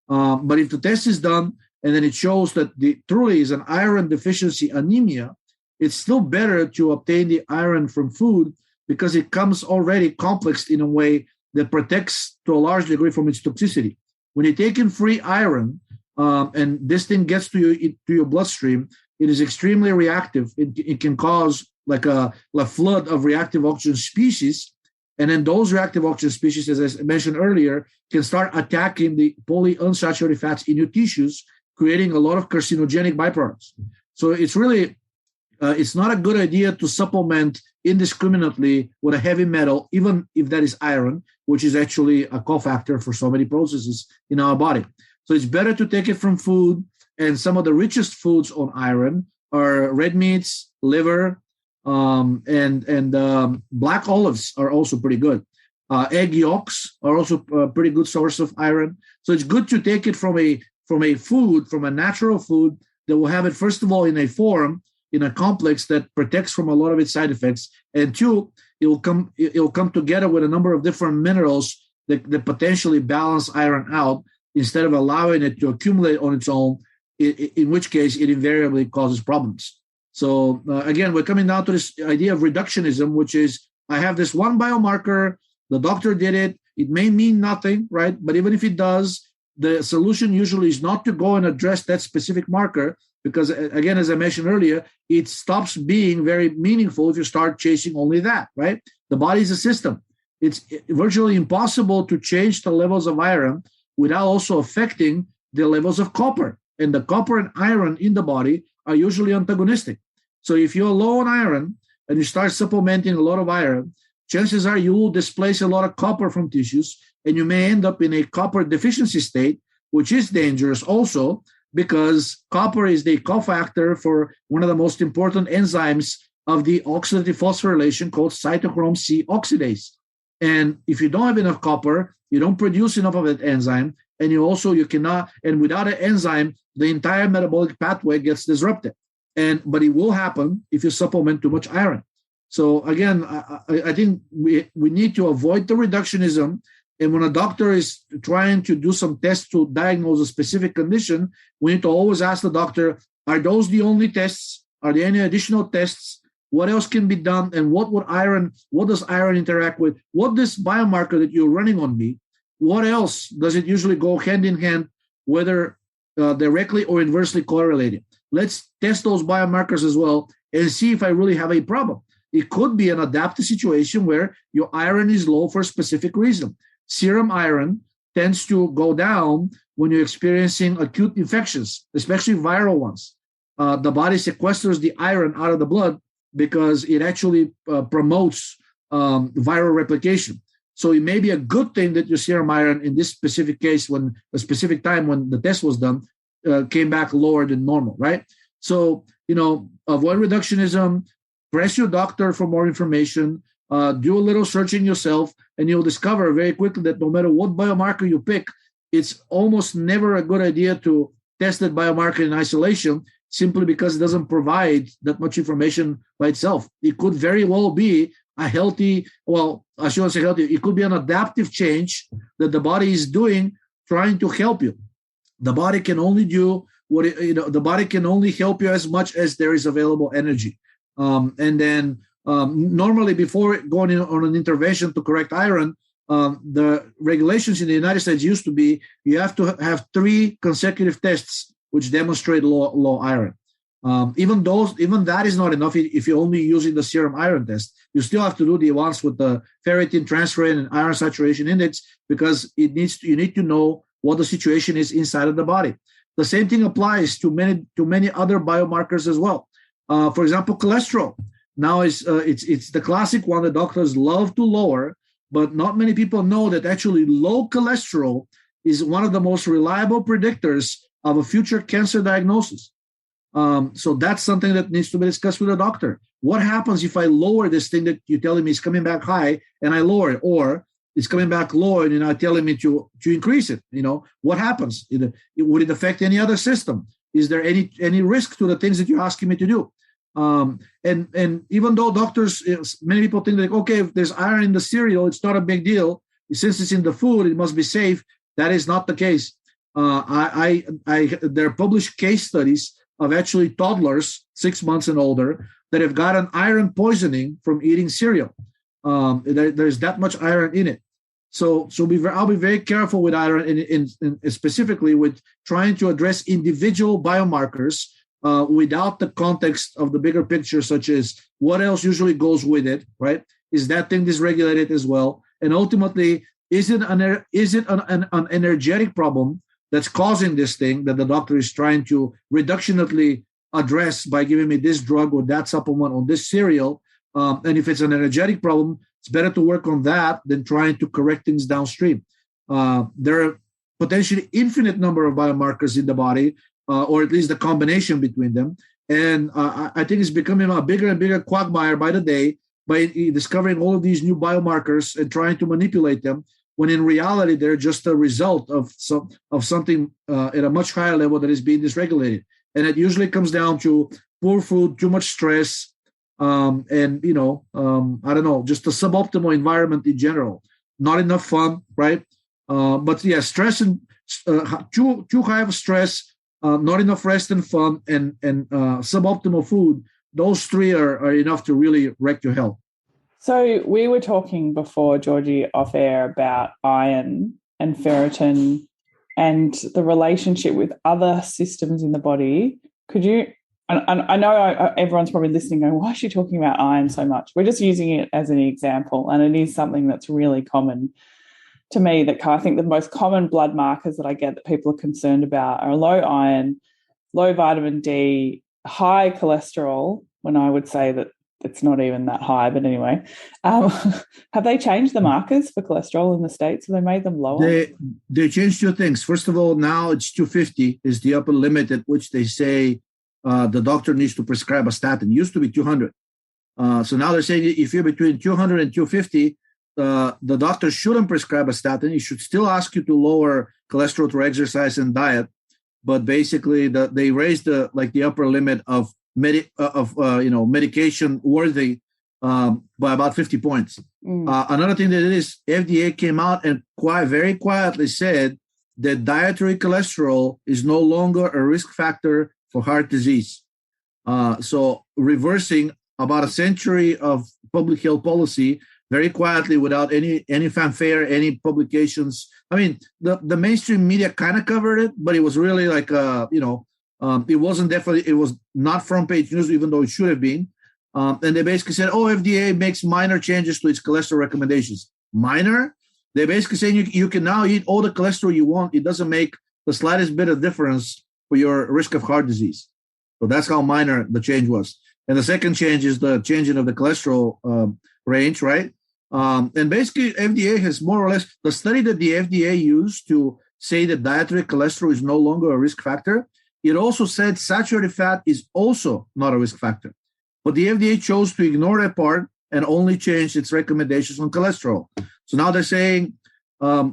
But if the test is done and then it shows that truly is an iron deficiency anemia, it's still better to obtain the iron from food, because it comes already complexed in a way that protects to a large degree from its toxicity. When you take in free iron and this thing gets to your bloodstream, it is extremely reactive. It can cause like a flood of reactive oxygen species. And then those reactive oxygen species, as I mentioned earlier, can start attacking the polyunsaturated fats in your tissues, creating a lot of carcinogenic byproducts. So it's really, it's not a good idea to supplement indiscriminately with a heavy metal, even if that is iron, which is actually a cofactor for so many processes in our body. So it's better to take it from food, and some of the richest foods on iron are red meats, liver, and black olives are also pretty good. Egg yolks are also a pretty good source of iron. So it's good to take it from a natural food that will have it, first of all, in a form, in a complex that protects from a lot of its side effects, and two, it will come together with a number of different minerals that potentially balance iron out, instead of allowing it to accumulate on its own, in which case it invariably causes problems. So again, we're coming down to this idea of reductionism, which is, I have this one biomarker, the doctor did it, it may mean nothing, right? But even if it does, the solution usually is not to go and address that specific marker, because again, as I mentioned earlier, it stops being very meaningful if you start chasing only that, right? The body is a system. It's virtually impossible to change the levels of iron without also affecting the levels of copper. And the copper and iron in the body are usually antagonistic. So if you're low on iron and you start supplementing a lot of iron, chances are you will displace a lot of copper from tissues, and you may end up in a copper deficiency state, which is dangerous also, because copper is the cofactor for one of the most important enzymes of the oxidative phosphorylation called cytochrome C oxidase. And if you don't have enough copper, you don't produce enough of that enzyme, and you cannot, and without an enzyme, the entire metabolic pathway gets disrupted. But it will happen if you supplement too much iron. So again, I think we need to avoid the reductionism. And when a doctor is trying to do some tests to diagnose a specific condition, we need to always ask the doctor, are those the only tests? Are there any additional tests? What else can be done? And what does iron interact with? What this biomarker that you're running on me, what else does it usually go hand in hand, whether directly or inversely correlated? Let's test those biomarkers as well and see if I really have a problem. It could be an adaptive situation where your iron is low for a specific reason. Serum iron tends to go down when you're experiencing acute infections, especially viral ones. The body sequesters the iron out of the blood because it actually promotes viral replication. So it may be a good thing that your serum iron in this specific case, when a specific time when the test was done, came back lower than normal, right? So, avoid reductionism, press your doctor for more information, do a little searching yourself, and you'll discover very quickly that no matter what biomarker you pick, it's almost never a good idea to test that biomarker in isolation, simply because it doesn't provide that much information by itself. It could very well be a healthy, well, I shouldn't say healthy, it could be an adaptive change that the body is doing, trying to help you. The body can only do the body can only help you as much as there is available energy. Normally before going on an intervention to correct iron, the regulations in the United States used to be you have to have 3 consecutive tests which demonstrate low iron. Even that is not enough if you're only using the serum iron test. You still have to do the ones with the ferritin transferrin and iron saturation index, because you need to know what the situation is inside of the body. The same thing applies to many other biomarkers as well. For example, cholesterol. Now it's the classic one that doctors love to lower, but not many people know that actually low cholesterol is one of the most reliable predictors of a future cancer diagnosis. So that's something that needs to be discussed with a doctor. What happens if I lower this thing that you're telling me is coming back high and I lower it, or it's coming back low and you're not telling me to increase it? What happens? Would it affect any other system? Is there any risk to the things that you're asking me to do? And even though doctors, many people think that, okay, if there's iron in the cereal, it's not a big deal. Since it's in the food, it must be safe. That is not the case. There are published case studies of actually toddlers 6 months and older that have gotten iron poisoning from eating cereal. There's that much iron in it. So I'll be very careful with iron, in specifically with trying to address individual biomarkers without the context of the bigger picture, such as what else usually goes with it, right? Is that thing dysregulated as well? And ultimately, is it an energetic problem that's causing this thing that the doctor is trying to reductionally address by giving me this drug or that supplement or this cereal? And if it's an energetic problem, it's better to work on that than trying to correct things downstream. There are potentially infinite number of biomarkers in the body, or at least the combination between them. And I think it's becoming a bigger and bigger quagmire by the day, by discovering all of these new biomarkers and trying to manipulate them, when in reality, they're just a result of something at a much higher level that is being dysregulated. And it usually comes down to poor food, too much stress, and, I don't know, just a suboptimal environment in general. Not enough fun, right? But yeah, stress and too high of stress, not enough rest and fun, and suboptimal food. Those 3 are enough to really wreck your health. So we were talking before, Giorgi, off air about iron and ferritin and the relationship with other systems in the body. Could you, and I know everyone's probably listening going, why is she talking about iron so much? We're just using it as an example, and it is something that's really common to me. That I think the most common blood markers that I get that people are concerned about are low iron, low vitamin D, high cholesterol, when I would say that it's not even that high, but anyway. Have they changed the markers for cholesterol in the States? Have they made them lower? They changed 2 things. First of all, now it's 250 is the upper limit at which they say the doctor needs to prescribe a statin. It used to be 200. So now they're saying if you're between 200 and 250, the doctor shouldn't prescribe a statin. He should still ask you to lower cholesterol through exercise and diet. But basically, they raised the upper limit of medication worthy by about 50 points. Another thing that it is, FDA came out and very quietly said that dietary cholesterol is no longer a risk factor for heart disease. So reversing about a century of public health policy very quietly without any fanfare, any publications. I mean, the mainstream media kind of covered it, but it was really like, it was not front page news, even though it should have been. And they basically said, FDA makes minor changes to its cholesterol recommendations. Minor? They're basically saying you can now eat all the cholesterol you want. It doesn't make the slightest bit of difference for your risk of heart disease. So that's how minor the change was. And the second change is the changing of the cholesterol range, right? And basically, FDA has more or less, the study that the FDA used to say that dietary cholesterol is no longer a risk factor, it also said saturated fat is also not a risk factor. But the FDA chose to ignore that part and only changed its recommendations on cholesterol. So now they're saying,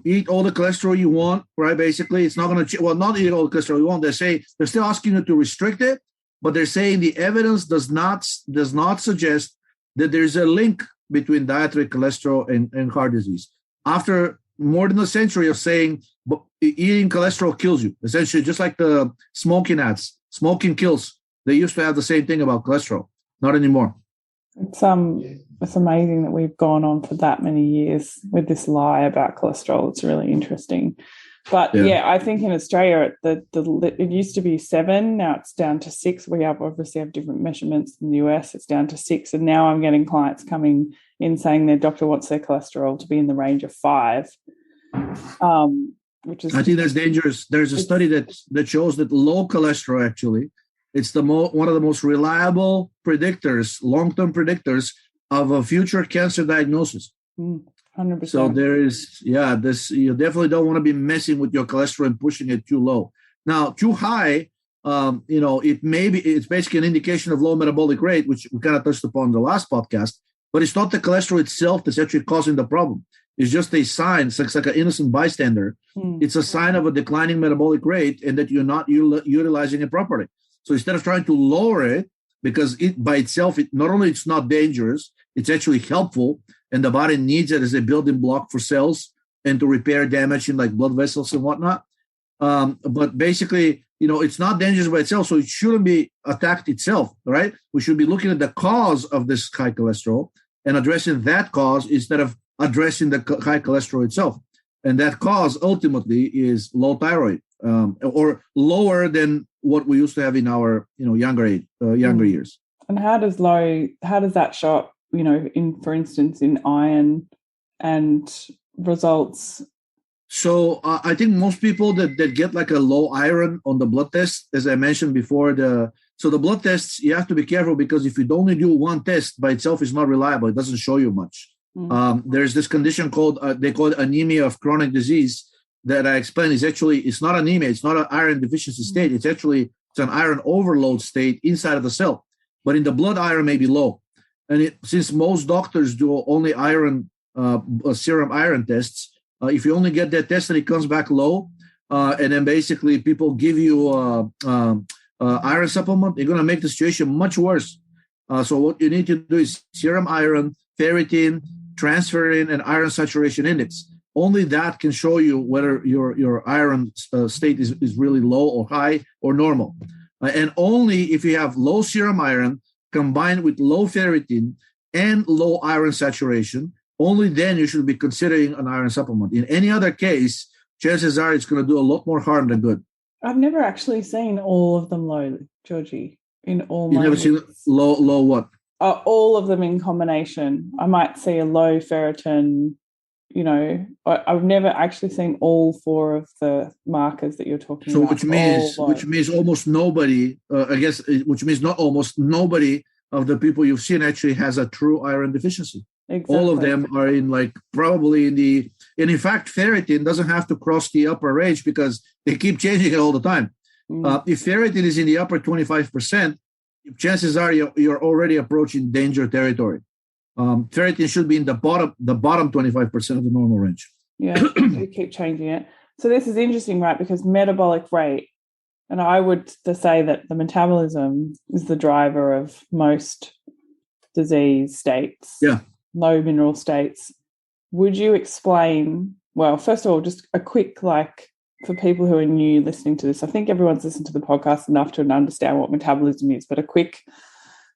eat all the cholesterol you want, right? Basically, it's not going to, not eat all the cholesterol you want. They're still asking you to restrict it, but they're saying the evidence does not suggest that there's a link between dietary cholesterol and heart disease. After more than a century of saying eating cholesterol kills you, essentially, just like the smoking ads, smoking kills. They used to have the same thing about cholesterol. Not anymore. It's amazing that we've gone on for that many years with this lie about cholesterol. It's really interesting. But yeah, I think in Australia, it used to be 7. Now it's down to 6. We obviously have different measurements in the US. It's down to 6. And now I'm getting clients coming in saying their doctor wants their cholesterol to be in the range of 5. Which is, I think that's dangerous. There's a study that shows that low cholesterol, actually, it's one of the most reliable predictors, long-term predictors of a future cancer diagnosis. 100%. So there is, this, you definitely don't want to be messing with your cholesterol and pushing it too low. Now, too high, it's basically an indication of low metabolic rate, which we kind of touched upon in the last podcast, but it's not the cholesterol itself that's actually causing the problem. It's just a sign. It's like an innocent bystander. It's a sign of a declining metabolic rate and that you're not utilizing it properly. So instead of trying to lower it, because it by itself, not only it's not dangerous, it's actually helpful, and the body needs it as a building block for cells and to repair damage in like blood vessels and whatnot. But basically, it's not dangerous by itself, so it shouldn't be attacked itself, right? We should be looking at the cause of this high cholesterol and addressing that cause instead of addressing the high cholesterol itself. And that cause ultimately is low thyroid, or lower than what we used to have in our younger years. And how does that show up, for instance, in iron and results? So I think most people that get like a low iron on the blood test, as I mentioned before, the blood tests, you have to be careful, because if you only do one test by itself, it's not reliable. It doesn't show you much. There's this condition called they call it anemia of chronic disease that I explained. It's not anemia. It's not an iron deficiency state. It's an iron overload state inside of the cell. But in the blood, iron may be low. And since most doctors do only iron, serum iron tests, if you only get that test and it comes back low, and then basically people give you iron supplement, they're going to make the situation much worse. So what you need to do is serum iron, ferritin, transferrin, and iron saturation index. Only that can show you whether your iron state is really low or high or normal. And only if you have low serum iron combined with low ferritin and low iron saturation, only then you should be considering an iron supplement. In any other case, chances are it's going to do a lot more harm than good. I've never actually seen all of them low, Giorgi. In all You've never seen low what? All of them in combination. I might see a low ferritin. I've never actually seen all 4 of the markers that you're talking about. So which means almost nobody, which means not almost nobody of the people you've seen actually has a true iron deficiency. Exactly. All of them are in probably and in fact, ferritin doesn't have to cross the upper range because they keep changing it all the time. If ferritin is in the upper 25%, chances are you're already approaching danger territory. Ferritin should be in the bottom 25% of the normal range. Yeah, we keep changing it. So this is interesting, right? Because metabolic rate, and I would say that the metabolism is the driver of most disease states, low mineral states. Would you explain, well, first of all, just a quick, for people who are new listening to this, I think everyone's listened to the podcast enough to understand what metabolism is, but a quick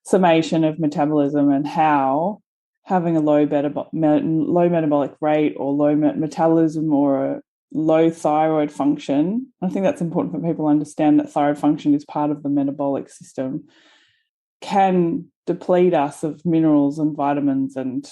summation of metabolism and how having a low metabolic rate or low metabolism or a low thyroid function, I think that's important for people to understand that thyroid function is part of the metabolic system, can deplete us of minerals and vitamins and...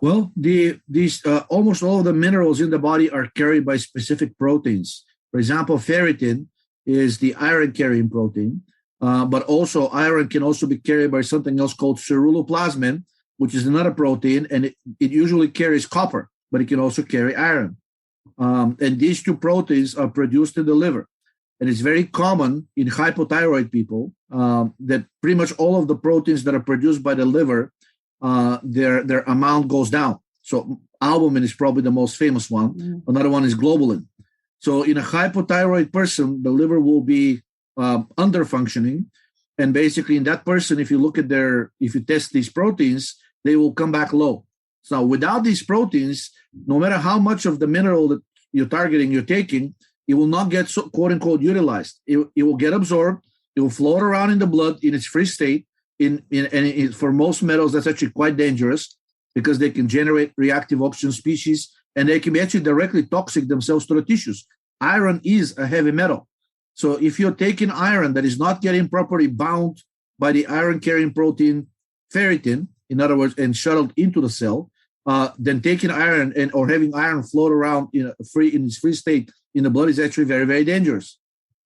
Well, these almost all of the minerals in the body are carried by specific proteins. For example, ferritin is the iron-carrying protein, but also iron can also be carried by something else called ceruloplasmin, which is another protein, and it usually carries copper, but it can also carry iron. And these two proteins are produced in the liver. And it's very common in hypothyroid people that pretty much all of the proteins that are produced by the liver, their amount goes down. So albumin is probably the most famous one. Another one is globulin. So in a hypothyroid person, the liver will be under-functioning. And basically in that person, if you test these proteins, they will come back low. So without these proteins, no matter how much of the mineral that you're taking, it will not get quote unquote utilized. It will get absorbed. It will float around in the blood in its free state. For most metals, that's actually quite dangerous because they can generate reactive oxygen species and they can be actually directly toxic themselves to the tissues. Iron is a heavy metal. So if you're taking iron that is not getting properly bound by the iron-carrying protein ferritin, in other words, and shuttled into the cell, then taking iron or having iron float around in its free state in the blood is actually very, very dangerous.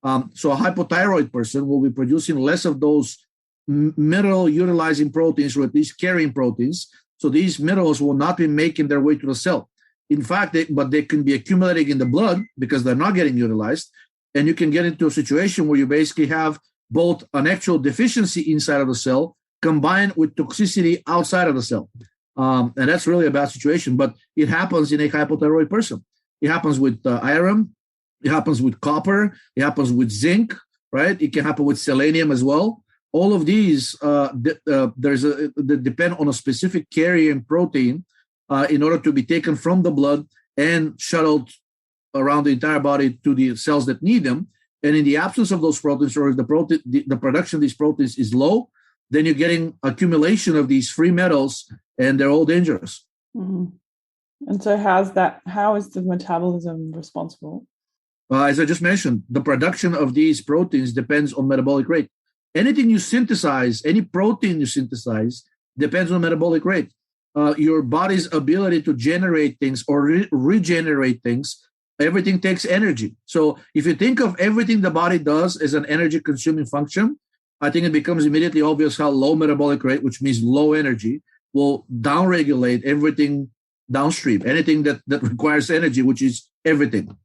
So a hypothyroid person will be producing less of those mineral-utilizing proteins, or at least carrying proteins. So these minerals will not be making their way to the cell. In fact, they can be accumulating in the blood because they're not getting utilized. And you can get into a situation where you basically have both an actual deficiency inside of the cell combined with toxicity outside of the cell. And that's really a bad situation, but it happens in a hypothyroid person. It happens with iron, it happens with copper, it happens with zinc, right? It can happen with selenium as well. All of these depend on a specific carrying protein in order to be taken from the blood and shuttled around the entire body to the cells that need them. And in the absence of those proteins, or the production of these proteins is low, then you're getting accumulation of these free metals, and they're all dangerous. Mm-hmm. And so how is the metabolism responsible? As I just mentioned, the production of these proteins depends on metabolic rate. Anything you synthesize, any protein you synthesize, depends on metabolic rate. Your body's ability to generate things or regenerate things, everything takes energy. So if you think of everything the body does as an energy-consuming function, I think it becomes immediately obvious how low metabolic rate, which means low energy, will downregulate everything downstream, anything that requires energy, which is everything.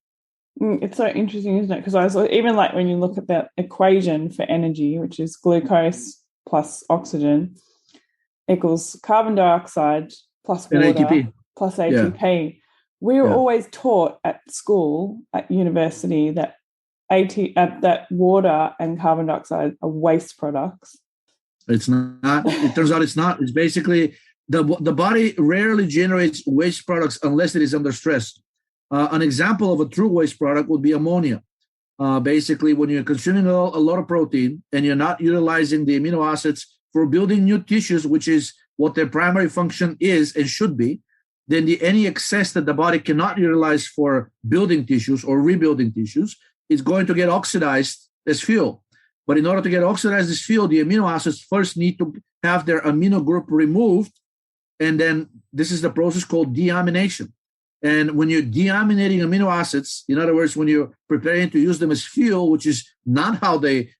It's so interesting, isn't it? Because even like when you look at that equation for energy, which is glucose plus oxygen equals carbon dioxide plus water ATP. plus ATP. Yeah. We were always taught at school, at university, that that water and carbon dioxide are waste products. It's not. It turns out it's not. It's basically the body rarely generates waste products unless it is under stress. An example of a true waste product would be ammonia. Basically, when you're consuming a lot of protein and you're not utilizing the amino acids for building new tissues, which is what their primary function is and should be, then any excess that the body cannot utilize for building tissues or rebuilding tissues is going to get oxidized as fuel. But in order to get oxidized as fuel, the amino acids first need to have their amino group removed. And then this is the process called deamination. And when you're deaminating amino acids, in other words, when you're preparing to use them as fuel, which is not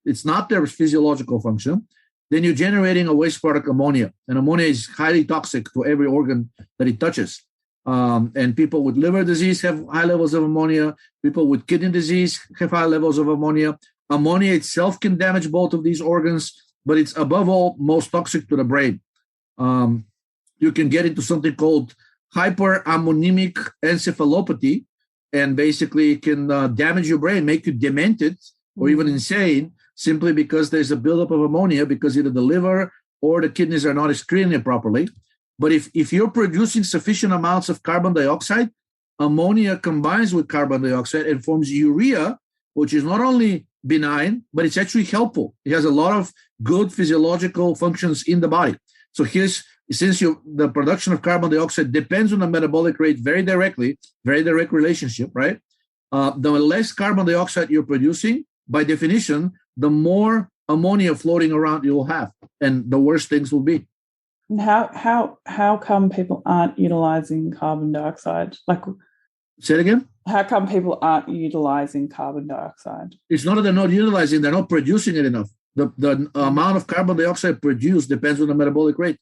it's not their physiological function, then you're generating a waste product, ammonia. And ammonia is highly toxic to every organ that it touches. And people with liver disease have high levels of ammonia. People with kidney disease have high levels of ammonia. Ammonia itself can damage both of these organs. but it's above all most toxic to the brain. You can get into something called hyperammonemic encephalopathy, and basically it can damage your brain, make you demented or even insane, simply because there's a buildup of ammonia because either the liver or the kidneys are not excreting it properly. But if you're producing sufficient amounts of carbon dioxide, ammonia combines with carbon dioxide and forms urea, which is not only benign, but it's actually helpful. It has a lot of good physiological functions in the body. So since the production of carbon dioxide depends on the metabolic rate very direct relationship, right? The less carbon dioxide you're producing, by definition, the more ammonia floating around you'll have, and the worse things will be. And how come people aren't utilizing carbon dioxide? Like, say it again. How come people aren't utilizing carbon dioxide? It's not that they're not utilizing; they're not producing it enough. The amount of carbon dioxide produced depends on the metabolic rate.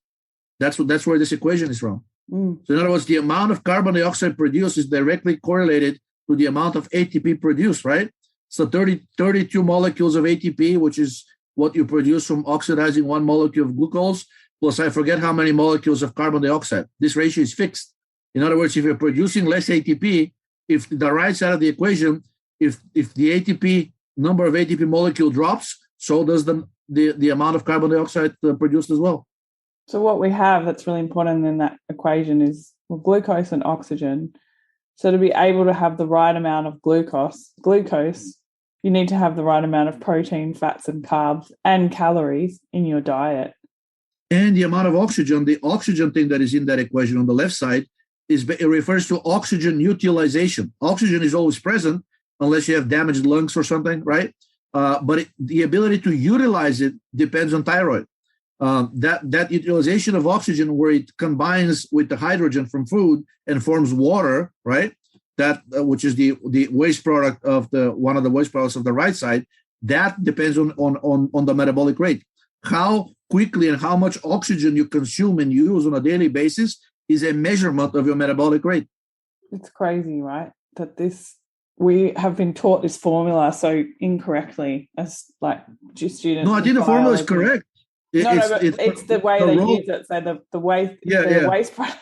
That's where this equation is from. So in other words, the amount of carbon dioxide produced is directly correlated to the amount of ATP produced, right? So 32 molecules of ATP, which is what you produce from oxidizing one molecule of glucose, plus I forget how many molecules of carbon dioxide. This ratio is fixed. In other words, if you're producing less ATP, if the right side of the equation, if the ATP number of ATP molecule drops, so does the amount of carbon dioxide produced as well. So what we have that's really important in that equation is glucose and oxygen. So to be able to have the right amount of glucose, you need to have the right amount of protein, fats, and carbs and calories in your diet. And the amount of oxygen, the oxygen thing that is in that equation on the left side, it refers to oxygen utilization. Oxygen is always present unless you have damaged lungs or something, right? But the ability to utilize it depends on thyroid. That utilization of oxygen, where it combines with the hydrogen from food and forms water, right? That which is the waste product of one of the waste products of the right side. That depends on the metabolic rate. How quickly and how much oxygen you consume and use on a daily basis is a measurement of your metabolic rate. It's crazy, right? That we have been taught this formula so incorrectly as like students. No, I think the formula is correct. It's the way they use it. So the waste, waste product.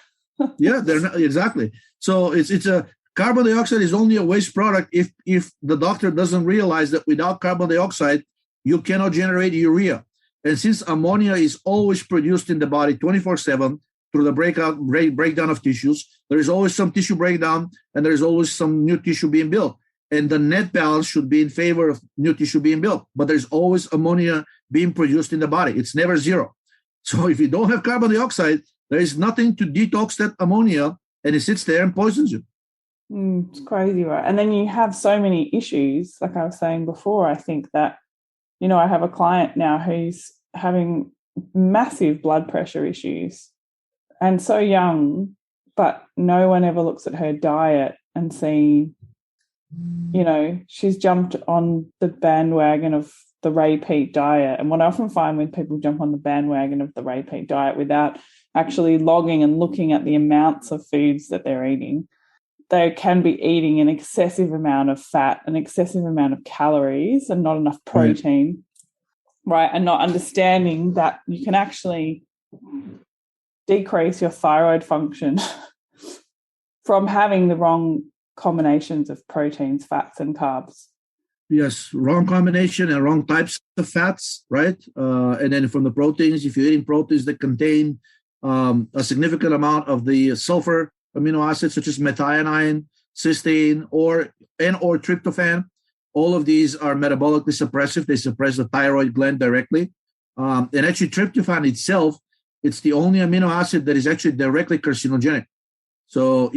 Yeah, they're not, exactly. So it's a carbon dioxide is only a waste product if the doctor doesn't realize that without carbon dioxide you cannot generate urea. And since ammonia is always produced in the body 24/7 through the breakdown of tissues, there is always some tissue breakdown and there is always some new tissue being built. And the net balance should be in favor of new tissue being built. But there's always ammonia being produced in the body. It's never zero. So if you don't have carbon dioxide, there is nothing to detox that ammonia, and it sits there and poisons you. It's crazy, right? And then you have so many issues. Like I was saying before, I think that, I have a client now who's having massive blood pressure issues and so young, but no one ever looks at her diet and see, she's jumped on the bandwagon of the repeat diet. And what I often find when people jump on the bandwagon of the repeat diet without actually logging and looking at the amounts of foods that they're eating, they can be eating an excessive amount of fat, an excessive amount of calories, and not enough protein, right? And not understanding that you can actually decrease your thyroid function from having the wrong combinations of proteins, fats, and carbs. Yes, wrong combination and wrong types of fats, right? And then from the proteins, if you're eating proteins that contain a significant amount of the sulfur amino acids, such as methionine, cysteine, or tryptophan, all of these are metabolically suppressive. They suppress the thyroid gland directly. And actually, tryptophan itself, it's the only amino acid that is actually directly carcinogenic. So,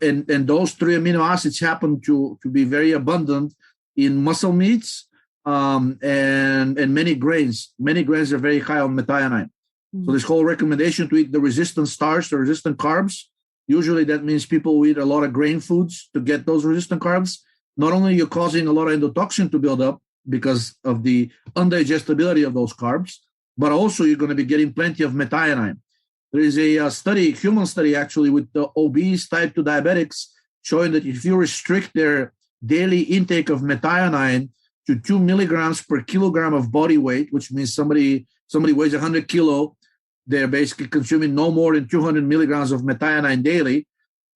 and those three amino acids happen to be very abundant in muscle meats and many grains. Many grains are very high on methionine. Mm-hmm. So this whole recommendation to eat the resistant starch, the resistant carbs, usually that means people who eat a lot of grain foods to get those resistant carbs. Not only you're causing a lot of endotoxin to build up because of the undigestibility of those carbs, but also you're going to be getting plenty of methionine. There is a human study actually with the obese type 2 diabetics showing that if you restrict their daily intake of methionine to 2 milligrams per kilogram of body weight, which means somebody weighs 100 kilo, they're basically consuming no more than 200 milligrams of methionine daily.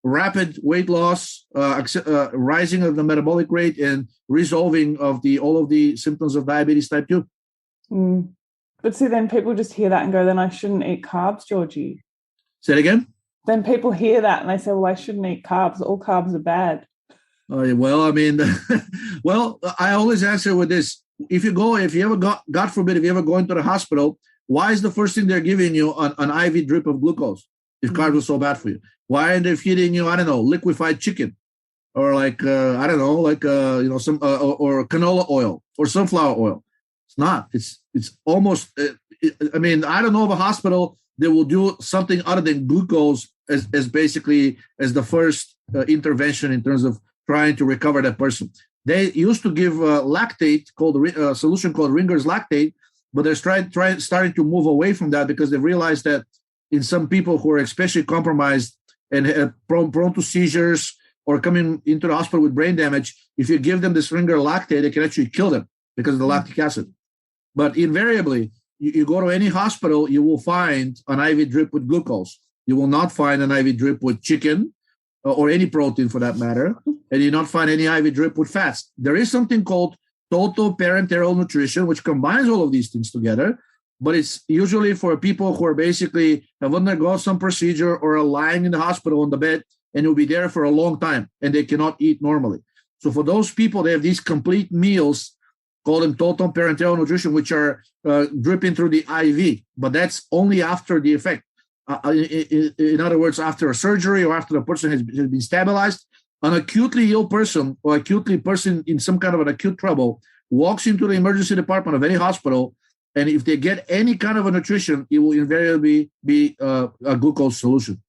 Rapid weight loss, rising of the metabolic rate, and resolving of all of the symptoms of diabetes type 2. But see, then people just hear that and go, then I shouldn't eat carbs, Giorgi. Say it again? Then people hear that and they say, well, I shouldn't eat carbs. All carbs are bad. Well, I mean, I always answer with this. If you ever God forbid, if you ever go into the hospital, why is the first thing they're giving you an IV drip of glucose if carbs are so bad for you? Why are they feeding you, I don't know, liquefied chicken or some or canola oil or sunflower oil? It's not. It's almost. I mean, I don't know of a hospital that will do something other than glucose as basically as the first intervention in terms of trying to recover that person. They used to give lactate, called a solution called Ringer's lactate, but they're starting to move away from that because they realized that in some people who are especially compromised and prone to seizures or coming into the hospital with brain damage, if you give them this Ringer lactate, it can actually kill them because of the lactic acid. But invariably, you go to any hospital, you will find an IV drip with glucose. You will not find an IV drip with chicken or any protein for that matter, and you not find any IV drip with fats. There is something called total parenteral nutrition, which combines all of these things together, but it's usually for people who are basically have undergone some procedure or are lying in the hospital on the bed and will be there for a long time and they cannot eat normally. So for those people, they have these complete meals, call them total parenteral nutrition, which are dripping through the IV, but that's only after the effect. In other words, after a surgery or after the person has been stabilized, an acutely ill person or acutely person in some kind of an acute trouble walks into the emergency department of any hospital, and if they get any kind of a nutrition, it will invariably be a glucose solution.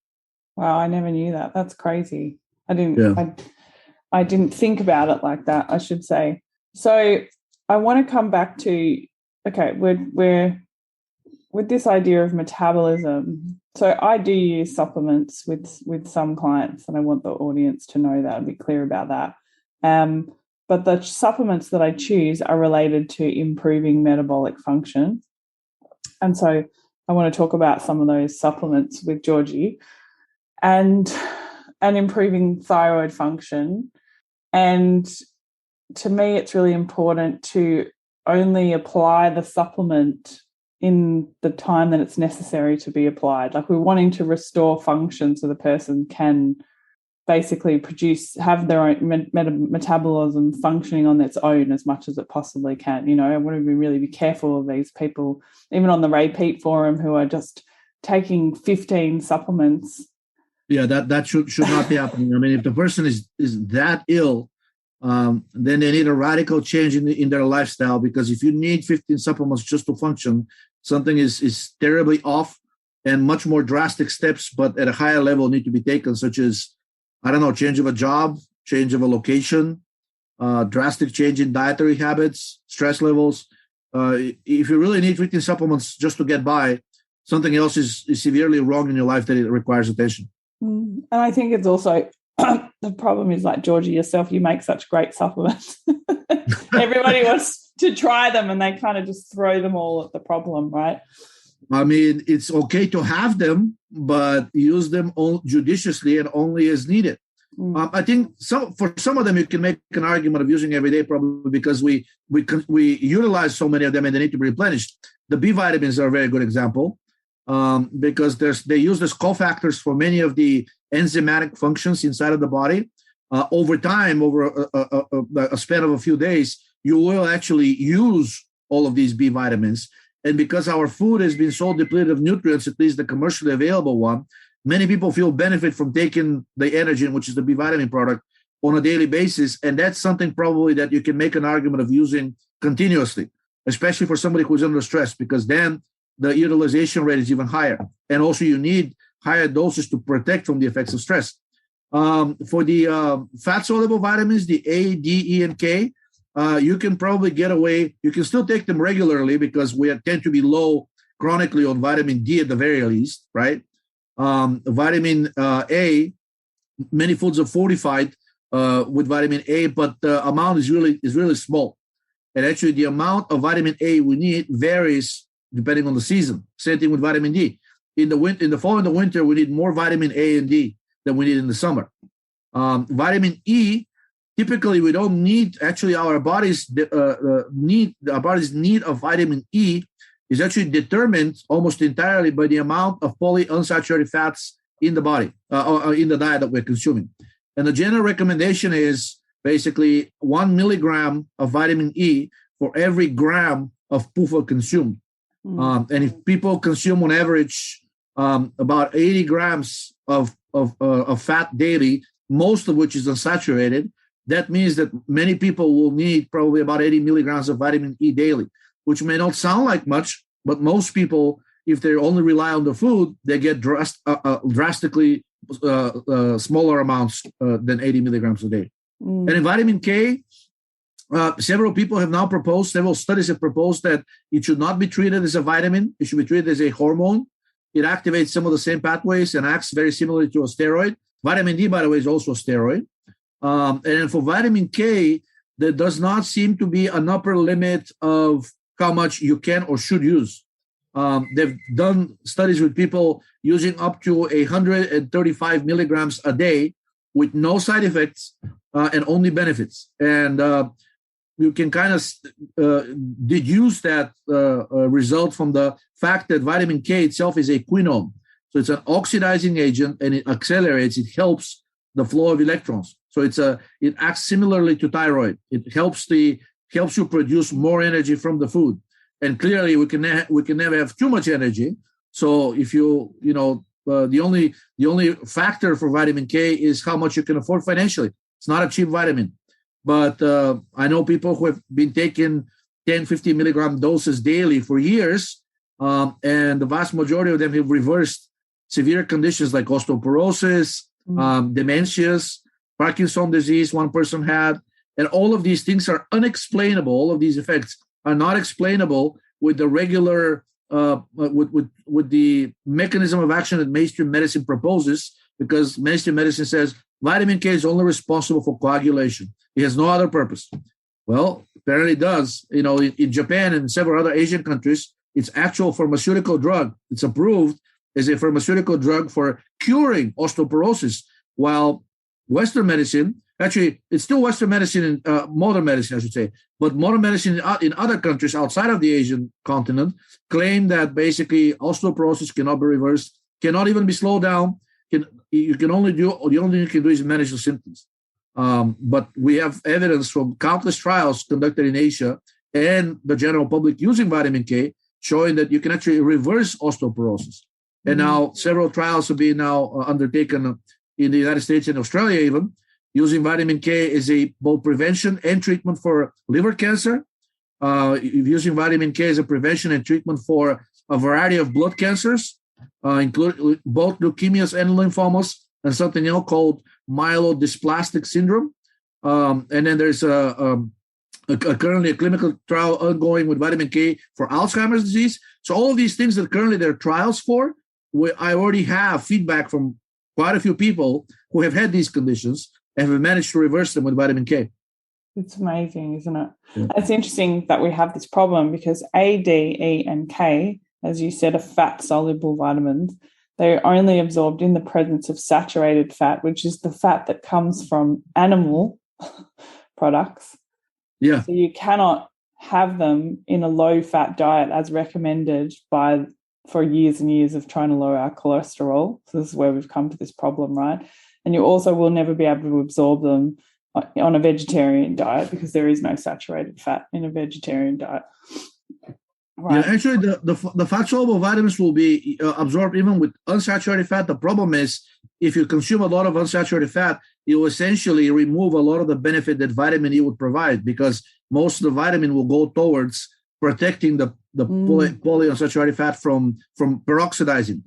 Wow, I never knew that. That's crazy. I didn't think about it like that, I should say. So I want to come back to, okay, we're with this idea of metabolism. So I do use supplements with some clients, and I want the audience to know that and be clear about that. But the supplements that I choose are related to improving metabolic function. And so I want to talk about some of those supplements with Giorgi and improving thyroid function. And to me, it's really important to only apply the supplement in the time that it's necessary to be applied. Like, we're wanting to restore function so the person can basically have their own metabolism functioning on its own as much as it possibly can. You know, I want to really be careful of these people, even on the Ray Peat forum, who are just taking 15 supplements. Yeah, that should not be happening. I mean, if the person is that ill, then they need a radical change in their lifestyle, because if you need 15 supplements just to function, something is terribly off, and much more drastic steps, but at a higher level, need to be taken, such as, I don't know, change of a job, change of a location, drastic change in dietary habits, stress levels. If you really need 15 supplements just to get by, something else is severely wrong in your life that it requires attention. And I think it's also the problem is, like, Giorgi, yourself, you make such great supplements. Everybody wants to try them and they kind of just throw them all at the problem, right? I mean, it's okay to have them, but use them judiciously and only as needed. I think for some of them, you can make an argument of using every day, probably because we utilize so many of them and they need to be replenished. The B vitamins are a very good example, because they use as cofactors for many of the enzymatic functions inside of the body. Over time, over a span of a few days, you will actually use all of these B vitamins. And because our food has been so depleted of nutrients, at least the commercially available one, many people feel benefit from taking the Energen, which is the B vitamin product, on a daily basis. And that's something probably that you can make an argument of using continuously, especially for somebody who's under stress, because then the utilization rate is even higher. And also you need higher doses to protect from the effects of stress. For the fat-soluble vitamins, the A, D, E, and K, you can probably get away. You can still take them regularly because we tend to be low chronically on vitamin D at the very least, right? Vitamin A, many foods are fortified with vitamin A, but the amount is really small. And actually, the amount of vitamin A we need varies depending on the season. Same thing with vitamin D. In the fall and the winter, we need more vitamin A and D than we need in the summer. Vitamin E, typically we don't need. Actually, our body's need of vitamin E is actually determined almost entirely by the amount of polyunsaturated fats in the body, or in the diet that we're consuming. And the general recommendation is basically 1 milligram of vitamin E for every gram of PUFA consumed. And if people consume on average about 80 grams of fat daily, most of which is unsaturated, that means that many people will need probably about 80 milligrams of vitamin E daily, which may not sound like much, but most people, if they only rely on the food, they get drastically smaller amounts than 80 milligrams a day. And in vitamin K, several studies have proposed that it should not be treated as a vitamin. It should be treated as a hormone. It activates some of the same pathways and acts very similarly to a steroid. Vitamin D, by the way, is also a steroid. And then for vitamin K, there does not seem to be an upper limit of how much you can or should use. They've done studies with people using up to 135 milligrams a day with no side effects and only benefits. And you can kind of deduce that result from the fact that vitamin K itself is a quinone. So it's an oxidizing agent, and it accelerates, it helps the flow of electrons. So it acts similarly to thyroid. It helps you produce more energy from the food. And clearly we can never have too much energy. So if the only factor for vitamin K is how much you can afford financially. It's not a cheap vitamin. But I know people who have been taking 10, 50 milligram doses daily for years, and the vast majority of them have reversed severe conditions like osteoporosis, dementias, Parkinson's disease one person had, and all of these things are unexplainable. All of these effects are not explainable with the regular, with the mechanism of action that mainstream medicine proposes, because mainstream medicine says vitamin K is only responsible for coagulation. It has no other purpose. Well, apparently it does. In Japan and several other Asian countries, it's actual pharmaceutical drug. It's approved as a pharmaceutical drug for curing osteoporosis, while Western medicine, actually, it's still Western medicine, modern medicine, I should say, but modern medicine in other countries outside of the Asian continent claim that basically osteoporosis cannot be reversed, cannot even be slowed down. The only thing you can do is manage the symptoms. But we have evidence from countless trials conducted in Asia and the general public using vitamin K showing that you can actually reverse osteoporosis. And now several trials have been undertaken in the United States and Australia even, using vitamin K as both prevention and treatment for liver cancer, using vitamin K as a prevention and treatment for a variety of blood cancers, including both leukemias and lymphomas, and something else called myelodysplastic syndrome. And then there's currently a clinical trial ongoing with vitamin K for Alzheimer's disease. So all of these things that currently there are trials for, I already have feedback from quite a few people who have had these conditions and have managed to reverse them with vitamin K. It's amazing, isn't it? Yeah. It's interesting that we have this problem because A, D, E, and K, as you said, are fat-soluble vitamins. They're only absorbed in the presence of saturated fat, which is the fat that comes from animal products. Yeah. So you cannot have them in a low-fat diet as recommended for years and years of trying to lower our cholesterol. So this is where we've come to this problem, right? And you also will never be able to absorb them on a vegetarian diet because there is no saturated fat in a vegetarian diet. Right. Yeah, actually, the fat-soluble vitamins will be absorbed even with unsaturated fat. The problem is if you consume a lot of unsaturated fat, it will essentially remove a lot of the benefit that vitamin E would provide because most of the vitamin will go towards protecting the polyunsaturated fat from peroxidizing.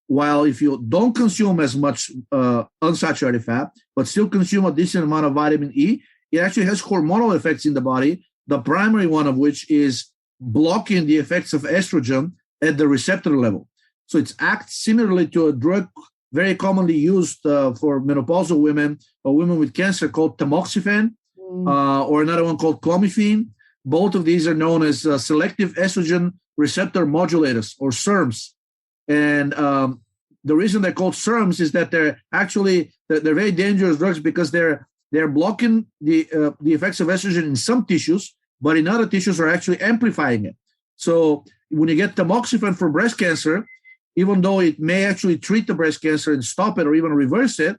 While if you don't consume as much unsaturated fat, but still consume a decent amount of vitamin E, it actually has hormonal effects in the body, the primary one of which is blocking the effects of estrogen at the receptor level. So it acts similarly to a drug very commonly used for menopausal women or women with cancer called tamoxifen, or another one called clomiphene. Both of these are known as selective estrogen receptor modulators, or SERMs. And the reason they're called SERMs is that they're very dangerous drugs because they're blocking the effects of estrogen in some tissues, but in other tissues are actually amplifying it. So when you get tamoxifen for breast cancer, even though it may actually treat the breast cancer and stop it or even reverse it,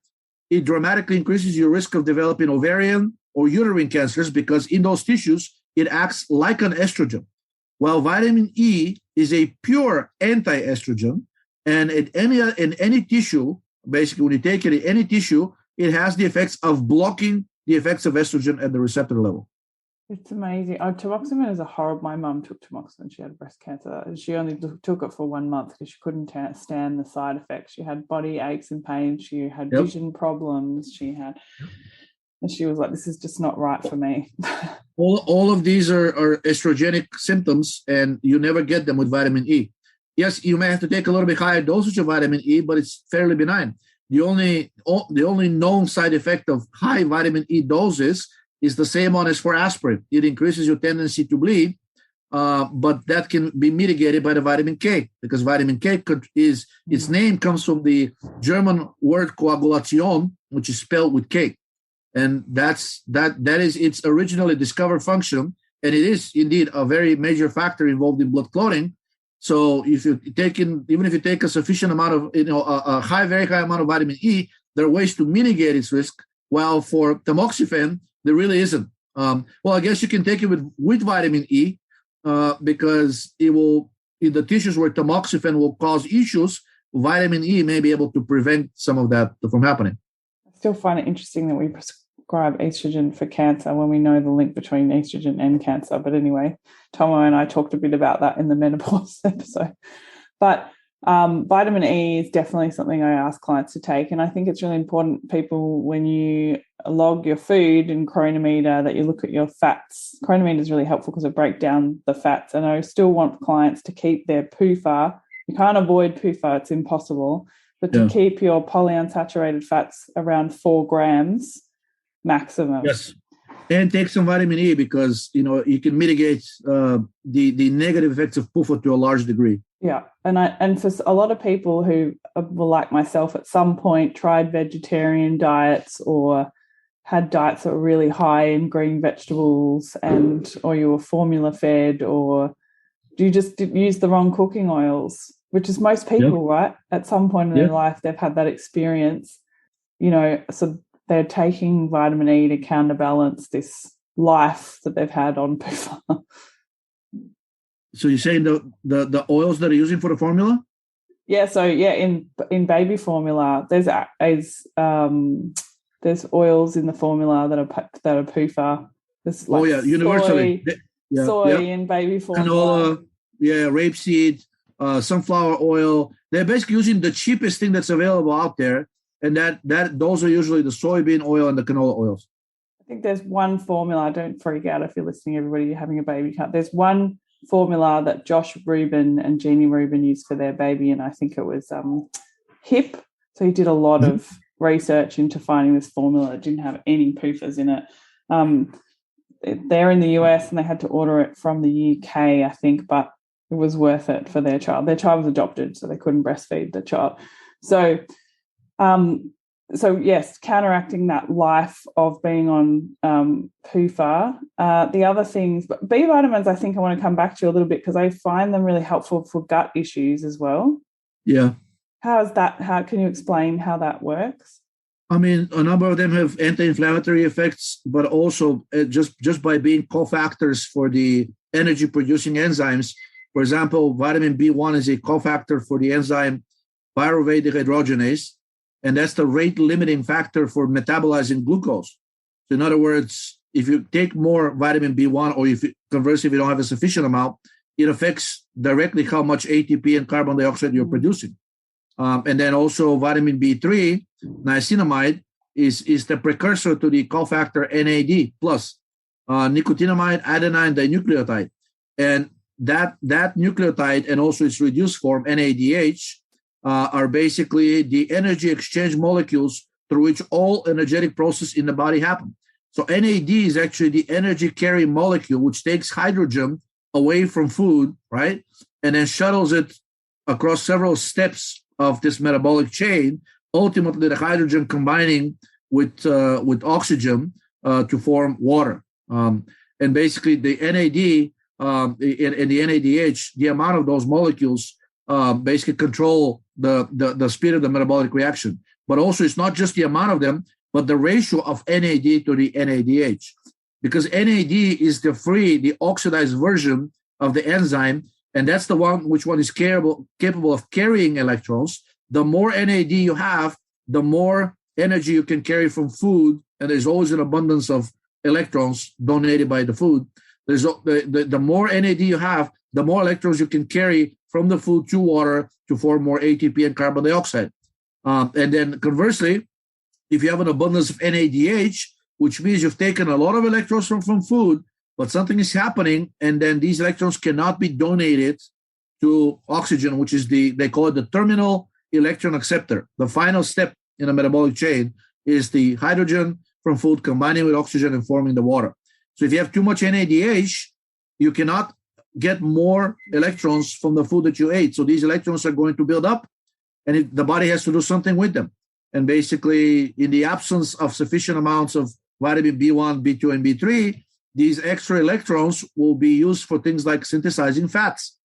it dramatically increases your risk of developing ovarian or uterine cancers because in those tissues, it acts like an estrogen. While vitamin E is a pure anti-estrogen, and in any tissue, basically when you take it in any tissue, it has the effects of blocking the effects of estrogen at the receptor level. It's amazing. Tamoxifen is a horrible. My mum took tamoxifen. She had breast cancer. She only took it for 1 month because she couldn't stand the side effects. She had body aches and pains. She had vision problems. And she was like, "This is just not right for me." All of these are estrogenic symptoms, and you never get them with vitamin E. Yes, you may have to take a little bit higher dosage of vitamin E, but it's fairly benign. The only known side effect of high vitamin E doses is the same one as for aspirin. It increases your tendency to bleed, but that can be mitigated by the vitamin K, because vitamin K its name comes from the German word Coagulation, which is spelled with K. And that is its originally discovered function, and it is indeed a very major factor involved in blood clotting. So even if you take a sufficient amount of, a very high amount of vitamin E, there are ways to mitigate its risk. While for tamoxifen, there really isn't. Well, I guess you can take it with vitamin E because it will, in the tissues where tamoxifen will cause issues, vitamin E may be able to prevent some of that from happening. I still find it interesting that we prescribe estrogen for cancer when we know the link between estrogen and cancer. But anyway, Tomo and I talked a bit about that in the menopause episode. But vitamin E is definitely something I ask clients to take. And I think it's really important, people, when you log your food in Chronometer, that you look at your fats. Chronometer is really helpful because it breaks down the fats. And I still want clients to keep their PUFA. You can't avoid PUFA, it's impossible. But to keep your polyunsaturated fats around 4 grams maximum. Yes. And take some vitamin E because, you can mitigate the negative effects of PUFA to a large degree. Yeah. And for a lot of people who were like myself at some point tried vegetarian diets or had diets that were really high in green vegetables or you were formula fed, or you just use the wrong cooking oils, which is most people, right? At some point in their life, they've had that experience, so they're taking vitamin E to counterbalance this life that they've had on PUFA. So you're saying the oils that are using for the formula? Yeah. So in baby formula, there's oils in the formula that are PUFA. There's universally. Soy in baby formula. Canola, rapeseed, sunflower oil. They're basically using the cheapest thing that's available out there, and those are usually the soybean oil and the canola oils. I think there's one formula. Don't freak out if you're listening, everybody. You're having a baby cut. There's one formula that Josh Rubin and Jeannie Rubin used for their baby, and I think it was HIP. So he did a lot of research into finding this formula that didn't have any PUFAs in it. They're in the US and they had to order it from the UK, I think, but it was worth it for their child. Their child was adopted, so they couldn't breastfeed the child. So yes, counteracting that life of being on PUFA. The other things, but B vitamins, I think I want to come back to a little bit because I find them really helpful for gut issues as well. Yeah. How can you explain how that works? I mean, a number of them have anti-inflammatory effects, but also just by being cofactors for the energy-producing enzymes. For example, vitamin B1 is a cofactor for the enzyme pyruvate dehydrogenase, and that's the rate-limiting factor for metabolizing glucose. So in other words, if you take more vitamin B1, or conversely, if you don't have a sufficient amount, it affects directly how much ATP and carbon dioxide you're producing. And then also vitamin B3, niacinamide, is the precursor to the cofactor NAD plus nicotinamide adenine dinucleotide. And that nucleotide and also its reduced form, NADH, are basically the energy exchange molecules through which all energetic processes in the body happen. So NAD is actually the energy carrying molecule, which takes hydrogen away from food, right? And then shuttles it across several steps of this metabolic chain, ultimately the hydrogen combining with oxygen to form water. And basically the NAD and the NADH, the amount of those molecules basically control the speed of the metabolic reaction. But also it's not just the amount of them, but the ratio of NAD to the NADH. Because NAD is the oxidized version of the enzyme, and that's the one which one is capable of carrying electrons. The more NAD you have, the more energy you can carry from food, and there's always an abundance of electrons donated by the food. There's the more NAD you have, the more electrons you can carry from the food to water to form more ATP and carbon dioxide. And then conversely, if you have an abundance of NADH, which means you've taken a lot of electrons from food, but something is happening, and then these electrons cannot be donated to oxygen, which is they call it the terminal electron acceptor. The final step in a metabolic chain is the hydrogen from food combining with oxygen and forming the water. So if you have too much NADH, you cannot get more electrons from the food that you ate. So these electrons are going to build up, and the body has to do something with them. And basically, in the absence of sufficient amounts of vitamin B1, B2, and B3, these extra electrons will be used for things like synthesizing fats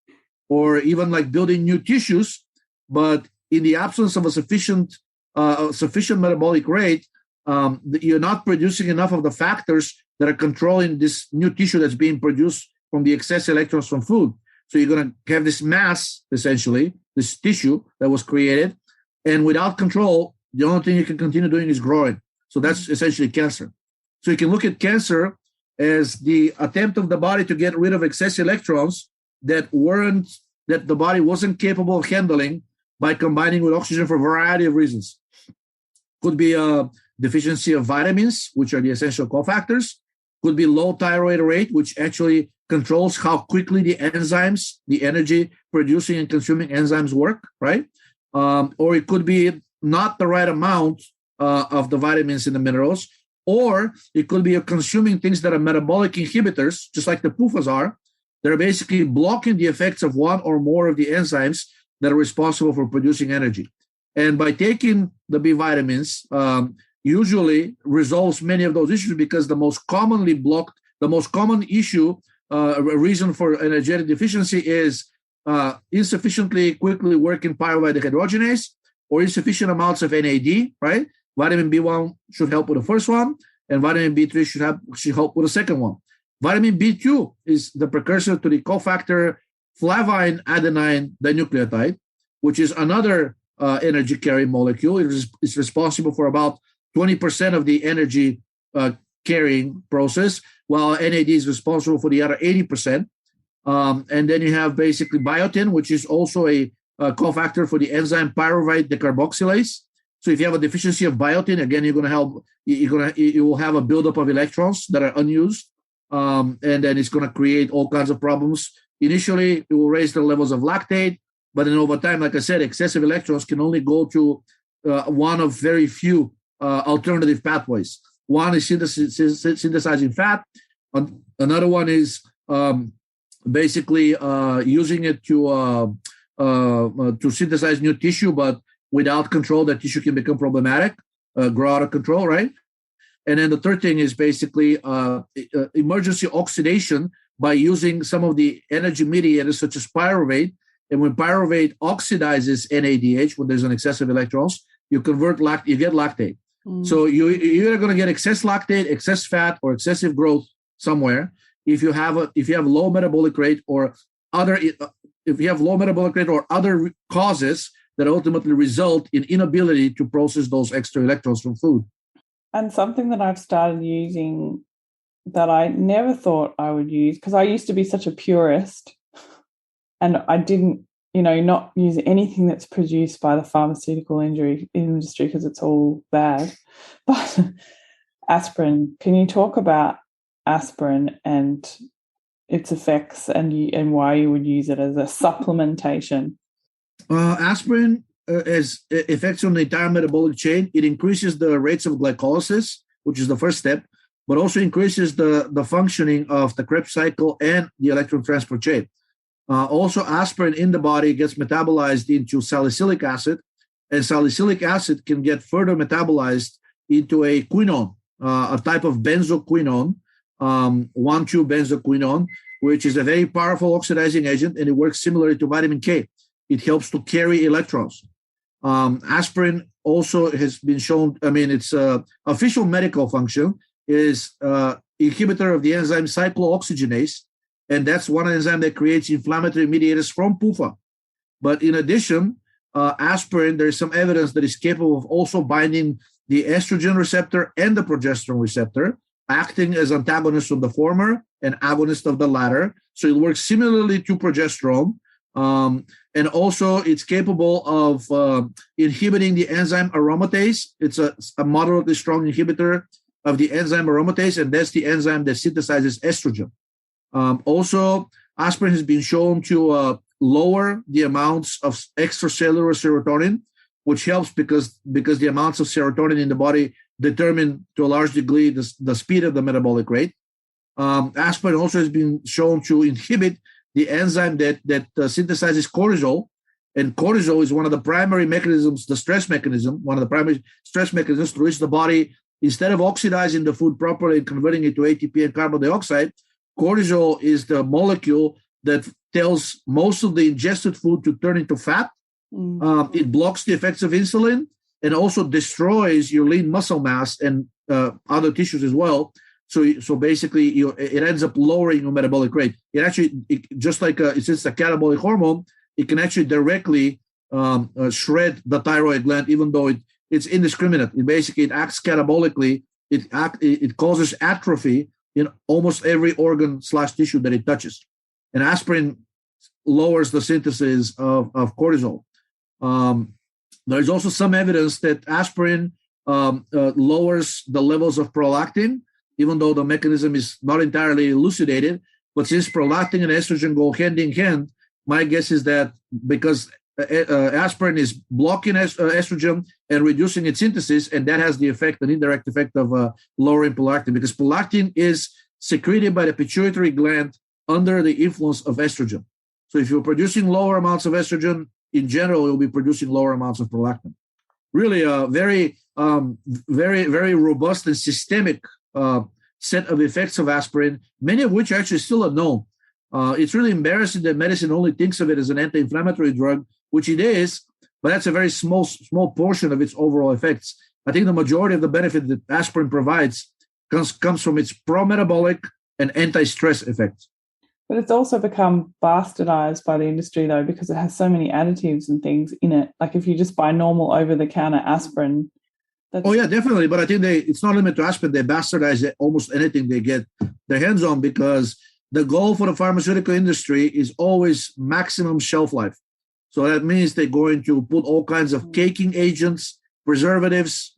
or even like building new tissues. But in the absence of a sufficient metabolic rate, you're not producing enough of the factors that are controlling this new tissue that's being produced from the excess electrons from food. So you're going to have this mass, essentially, this tissue that was created, and without control, the only thing you can continue doing is growing. So that's essentially cancer. So you can look at cancer as the attempt of the body to get rid of excess electrons that the body wasn't capable of handling by combining with oxygen for a variety of reasons. Could be a deficiency of vitamins, which are the essential cofactors. Could be low thyroid rate, which actually controls how quickly the enzymes, the energy producing and consuming enzymes work, right? Or it could be not the right amount of the vitamins and the minerals, or it could be you're consuming things that are metabolic inhibitors, just like the PUFAs are. They're basically blocking the effects of one or more of the enzymes that are responsible for producing energy. And by taking the B vitamins, usually resolves many of those issues, because the most common issue, reason for energetic deficiency is insufficiently quickly working pyruvate dehydrogenase or insufficient amounts of NAD, right? Vitamin B1 should help with the first one, and vitamin B3 should help with the second one. Vitamin B2 is the precursor to the cofactor flavine adenine dinucleotide, which is another energy carrying molecule. It's responsible for about 20% of the energy carrying process, while NAD is responsible for the other 80%. And then you have basically biotin, which is also a cofactor for the enzyme pyruvate decarboxylase. So if you have a deficiency of biotin, again, you will have a buildup of electrons that are unused, and then it's going to create all kinds of problems. Initially, it will raise the levels of lactate, but then over time, like I said, excessive electrons can only go to one of very few alternative pathways. One is synthesizing fat. Another one is basically using it to synthesize new tissue, but without control, that tissue can become problematic, grow out of control, right? And then the third thing is basically emergency oxidation by using some of the energy mediators such as pyruvate. And when pyruvate oxidizes NADH, when there's an excess of electrons, you get lactate. So you're either going to get excess lactate, excess fat, or excessive growth somewhere. If you have low metabolic rate or other causes that ultimately result in inability to process those extra electrons from food. And something that I've started using that I never thought I would use, because I used to be such a purist and I didn't, not use anything that's produced by the pharmaceutical industry because it's all bad. But aspirin, can you talk about aspirin and its effects and why you would use it as a supplementation? Aspirin has effects on the entire metabolic chain. It increases the rates of glycolysis, which is the first step. but also increases the functioning of the Krebs cycle and the electron transport chain. Also, aspirin in the body gets metabolized into salicylic acid, and salicylic acid can get further metabolized into a quinone, a type of benzoquinone, 1,2-benzoquinone, which is a very powerful oxidizing agent, and it works similarly to vitamin K. It helps to carry electrons. Aspirin also has been shown, its official medical function is inhibitor of the enzyme cyclooxygenase, and that's one enzyme that creates inflammatory mediators from PUFA. But in addition, aspirin, there is some evidence that is capable of also binding the estrogen receptor and the progesterone receptor, acting as antagonist of the former and agonist of the latter. So it works similarly to progesterone. And also it's capable of inhibiting the enzyme aromatase. It's a moderately strong inhibitor of the enzyme aromatase, and that's the enzyme that synthesizes estrogen. Also, aspirin has been shown to lower the amounts of extracellular serotonin, which helps because the amounts of serotonin in the body determine to a large degree the speed of the metabolic rate. Aspirin also has been shown to inhibit the enzyme that synthesizes cortisol, and cortisol is one of the primary mechanisms, one of the primary stress mechanisms through which the body, instead of oxidizing the food properly and converting it to ATP and carbon dioxide, cortisol is the molecule that tells most of the ingested food to turn into fat. It blocks the effects of insulin and also destroys your lean muscle mass and other tissues as well. So basically, it ends up lowering your metabolic rate. Just like it's a catabolic hormone, it can actually directly shred the thyroid gland, even though it's indiscriminate. It acts catabolically. It causes atrophy in almost every organ/tissue that it touches. And aspirin lowers the synthesis of cortisol. There's also some evidence that aspirin lowers the levels of prolactin, even though the mechanism is not entirely elucidated. But since prolactin and estrogen go hand in hand, my guess is that because aspirin is blocking estrogen and reducing its synthesis, and that has an indirect effect of lowering prolactin, because prolactin is secreted by the pituitary gland under the influence of estrogen. So if you're producing lower amounts of estrogen, in general, you'll be producing lower amounts of prolactin. Really a very, very robust and systemic set of effects of aspirin, many of which are actually still unknown. It's really embarrassing that medicine only thinks of it as an anti-inflammatory drug, which it is, but that's a very small portion of its overall effects. I think the majority of the benefit that aspirin provides comes from its pro-metabolic and anti-stress effects. But it's also become bastardized by the industry, though, because it has so many additives and things in it. Like if you just buy normal over-the-counter aspirin. Oh, yeah, definitely. But I think it's not limited to aspirin. They bastardize almost anything they get their hands on, because the goal for the pharmaceutical industry is always maximum shelf life. So that means they're going to put all kinds of caking agents, preservatives,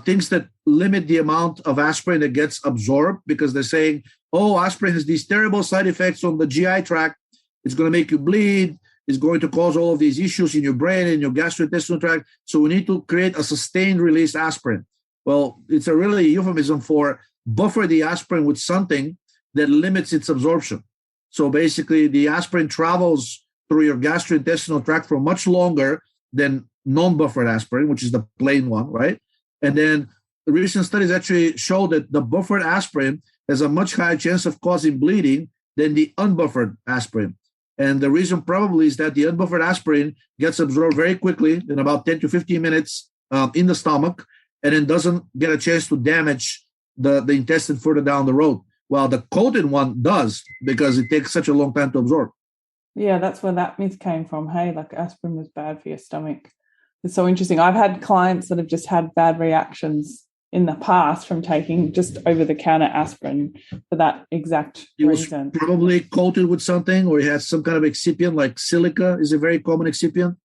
things that limit the amount of aspirin that gets absorbed, because they're saying, aspirin has these terrible side effects on the GI tract. It's going to make you bleed. It's going to cause all of these issues in your brain and your gastrointestinal tract. So we need to create a sustained release aspirin. Well, it's a really euphemism for buffer the aspirin with something that limits its absorption. So basically, the aspirin travels through your gastrointestinal tract for much longer than non-buffered aspirin, which is the plain one, right? And then recent studies actually show that the buffered aspirin has a much higher chance of causing bleeding than the unbuffered aspirin. And the reason probably is that the unbuffered aspirin gets absorbed very quickly in about 10 to 15 minutes in the stomach, and then doesn't get a chance to damage the intestine further down the road. While the coated one does, because it takes such a long time to absorb. Yeah, that's where that myth came from. Hey, like aspirin was bad for your stomach. It's so interesting. I've had clients that have just had bad reactions in the past from taking just over-the-counter aspirin for that exact reason. It was probably coated with something, or it has some kind of excipient, like silica is a very common excipient.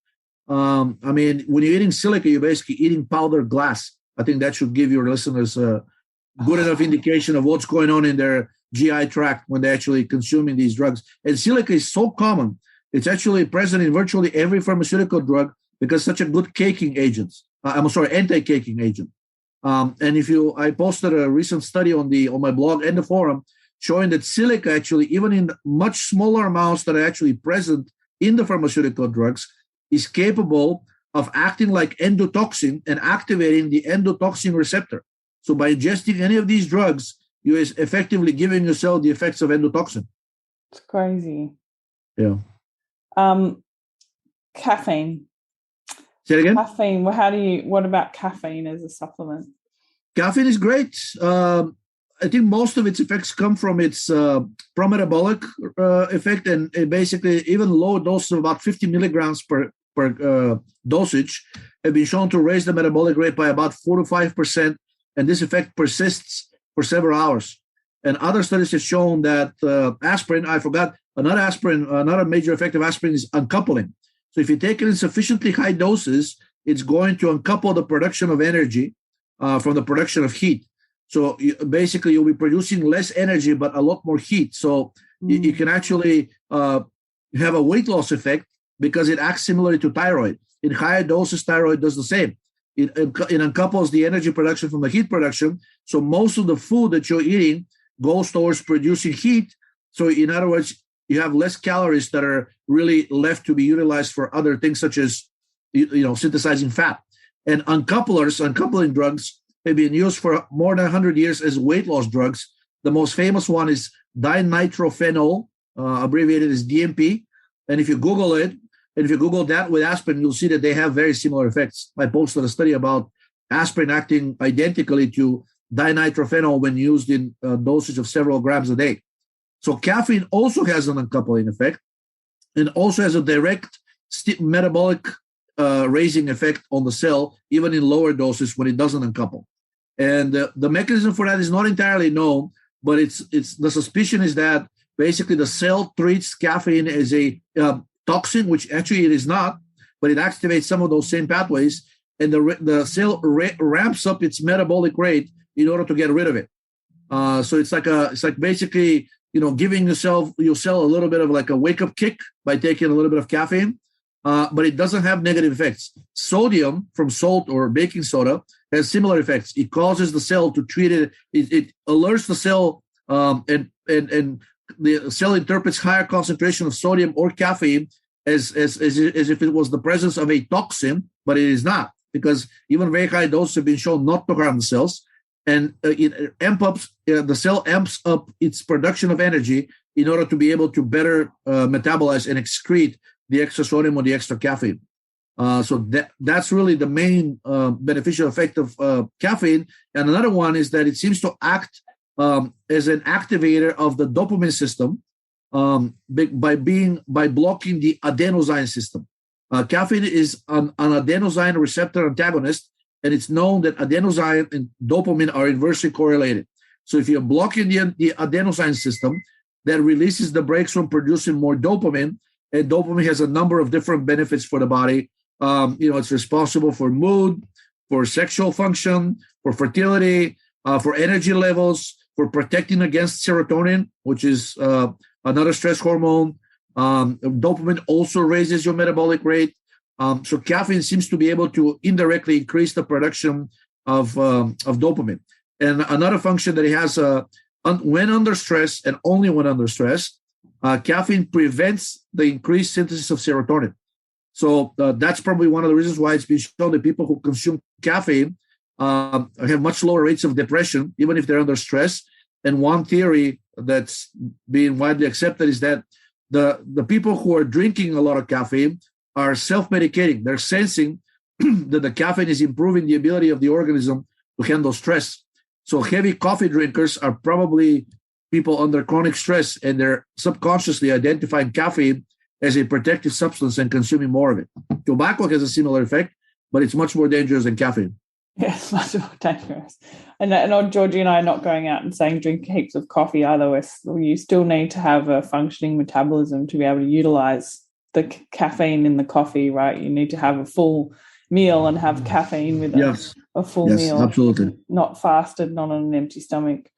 When you're eating silica, you're basically eating powdered glass. I think that should give your listeners a good enough indication of what's going on in their GI tract when they're actually consuming these drugs. And silica is so common. It's actually present in virtually every pharmaceutical drug because it's such a good caking agent. Anti-caking agent. And I posted a recent study on my blog and the forum showing that silica actually, even in much smaller amounts that are actually present in the pharmaceutical drugs, is capable of acting like endotoxin and activating the endotoxin receptor. So by ingesting any of these drugs, you're effectively giving yourself the effects of endotoxin. It's crazy. Yeah. Caffeine. Say it again? Caffeine. What about caffeine as a supplement? Caffeine is great. I think most of its effects come from its pro-metabolic effect, and basically even low doses of about 50 milligrams per dosage have been shown to raise the metabolic rate by about 4 to 5%, and this effect persists for several hours. And other studies have shown that aspirin, another major effect of aspirin is uncoupling. So if you take it in sufficiently high doses, it's going to uncouple the production of energy from the production of heat. So basically, you'll be producing less energy, but a lot more heat. So you can actually have a weight loss effect because it acts similarly to thyroid. In higher doses, thyroid does the same. It uncouples the energy production from the heat production. So most of the food that you're eating goes towards producing heat. So in other words, you have less calories that are really left to be utilized for other things such as synthesizing fat. And uncoupling drugs have been used for more than 100 years as weight loss drugs. The most famous one is dinitrophenol, abbreviated as DMP. And if you Google it, and if you Google that with aspirin, you'll see that they have very similar effects. I posted a study about aspirin acting identically to dinitrophenol when used in a dosage of several grams a day. So caffeine also has an uncoupling effect and also has a direct metabolic raising effect on the cell, even in lower doses when it doesn't uncouple. And the mechanism for that is not entirely known, but it's the suspicion is that basically the cell treats caffeine as a toxin, which actually it is not, but it activates some of those same pathways, and the cell ramps up its metabolic rate in order to get rid of it. So it's like basically giving your cell a little bit of like a wake up kick by taking a little bit of caffeine, but it doesn't have negative effects. Sodium from salt or baking soda has similar effects. It causes the cell to treat it. It alerts the cell, and the cell interprets higher concentration of sodium or caffeine as if it was the presence of a toxin, but it is not, because even very high doses have been shown not to harm the cells. And the cell amps up its production of energy in order to be able to better metabolize and excrete the extra sodium or the extra caffeine. So that's really the main beneficial effect of caffeine. And another one is that it seems to act as an activator of the dopamine system by blocking the adenosine system. Caffeine is an adenosine receptor antagonist, and it's known that adenosine and dopamine are inversely correlated. So if you're blocking the adenosine system, that releases the brakes from producing more dopamine, and dopamine has a number of different benefits for the body. It's responsible for mood, for sexual function, for fertility, for energy levels, for protecting against serotonin, which is another stress hormone. Dopamine also raises your metabolic rate. So caffeine seems to be able to indirectly increase the production of dopamine. And another function that it has, when under stress and only when under stress, caffeine prevents the increased synthesis of serotonin. So that's probably one of the reasons why it's been shown that people who consume caffeine have much lower rates of depression, even if they're under stress. And one theory that's being widely accepted is that the people who are drinking a lot of caffeine are self-medicating. They're sensing that the caffeine is improving the ability of the organism to handle stress. So heavy coffee drinkers are probably people under chronic stress, and they're subconsciously identifying caffeine as a protective substance and consuming more of it. Tobacco has a similar effect, but it's much more dangerous than caffeine. Yes, much more dangerous. And Giorgi and I are not going out and saying drink heaps of coffee either. You still need to have a functioning metabolism to be able to utilize the caffeine in the coffee, right? You need to have a full meal and have caffeine with a full meal. Absolutely. Not fasted, not on an empty stomach.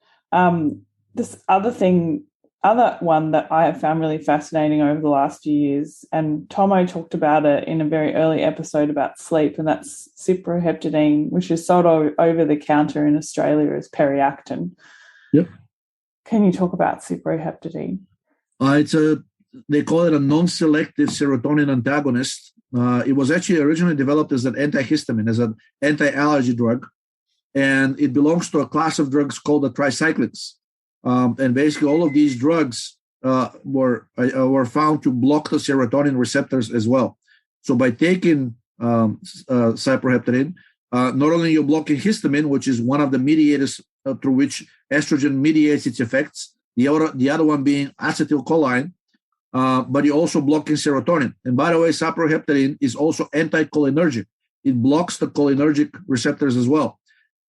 This other thing other one that I have found really fascinating over the last few years, and Tomo talked about it in a very early episode about sleep, and that's cyproheptadine, which is sold over the counter in Australia as Periactin. Yep. Can you talk about cyproheptadine? They call it a non-selective serotonin antagonist. It was actually originally developed as an antihistamine, as an anti-allergy drug, and it belongs to a class of drugs called the tricyclics. And basically, all of these drugs were found to block the serotonin receptors as well. So by taking cyproheptadine, not only you're blocking histamine, which is one of the mediators through which estrogen mediates its effects, the other one being acetylcholine, but you're also blocking serotonin. And by the way, cyproheptadine is also anticholinergic. It blocks the cholinergic receptors as well.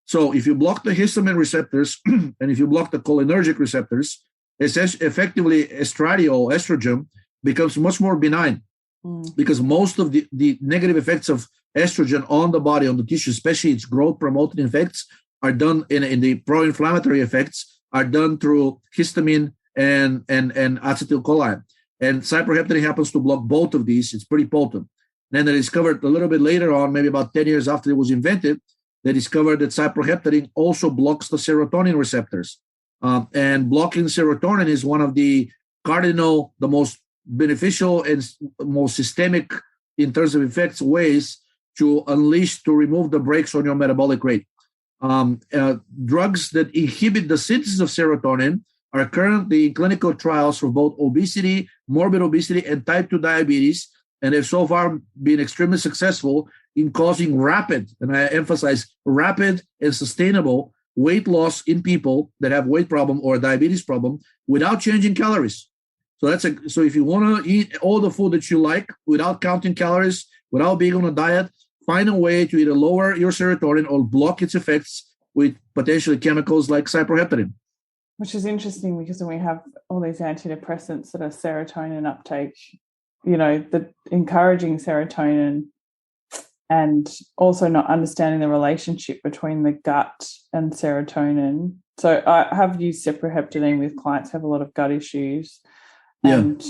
So if you block the histamine receptors and if you block the cholinergic receptors, effectively estradiol, estrogen, becomes much more benign because most of the negative effects of estrogen on the body, on the tissue, especially its growth-promoting effects, are done in the pro-inflammatory effects are done through histamine and acetylcholine. And cyproheptadine happens to block both of these. It's pretty potent. Then they discovered a little bit later on, maybe about 10 years after it was invented, they discovered that cyproheptadine also blocks the serotonin receptors. And blocking serotonin is one of the cardinal, the most beneficial and most systemic in terms of effects ways to remove the brakes on your metabolic rate. Drugs that inhibit the synthesis of serotonin are currently in clinical trials for both obesity, morbid obesity, and type 2 diabetes, and have so far been extremely successful in causing rapid, and I emphasize rapid and sustainable weight loss in people that have weight problem or diabetes problem without changing calories. So if you want to eat all the food that you like without counting calories, without being on a diet, find a way to either lower your serotonin or block its effects with potentially chemicals like cyproheptadine. Which is interesting because when we have all these antidepressants that are serotonin uptake, the encouraging serotonin and also not understanding the relationship between the gut and serotonin. So I have used cyproheptadine with clients who have a lot of gut issues and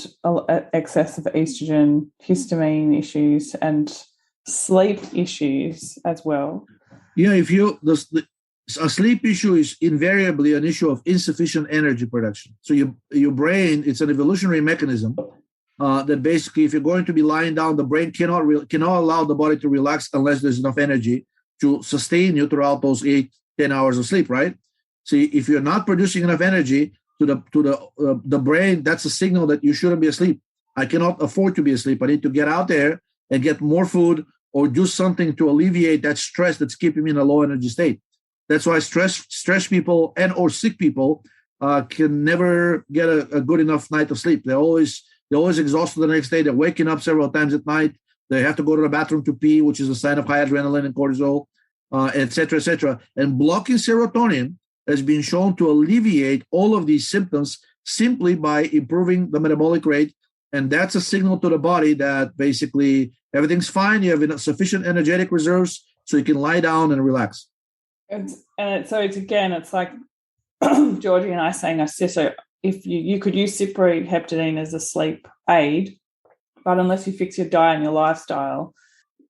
excess of estrogen, histamine issues, and sleep issues as well. Yeah, a sleep issue is invariably an issue of insufficient energy production. So your brain, it's an evolutionary mechanism that basically, if you're going to be lying down, the brain cannot allow the body to relax unless there's enough energy to sustain you throughout those 8-10 hours of sleep, right? So if you're not producing enough energy to the brain, that's a signal that you shouldn't be asleep. I cannot afford to be asleep. I need to get out there and get more food or do something to alleviate that stress that's keeping me in a low energy state. That's why stress people and or sick people can never get a good enough night of sleep. They're always exhausted the next day. They're waking up several times at night. They have to go to the bathroom to pee, which is a sign of high adrenaline and cortisol, et cetera, et cetera. And blocking serotonin has been shown to alleviate all of these symptoms simply by improving the metabolic rate. And that's a signal to the body that basically everything's fine. You have enough sufficient energetic reserves so you can lie down and relax. It's like Giorgi and I saying, so if you could use cyproheptadine as a sleep aid, but unless you fix your diet and your lifestyle,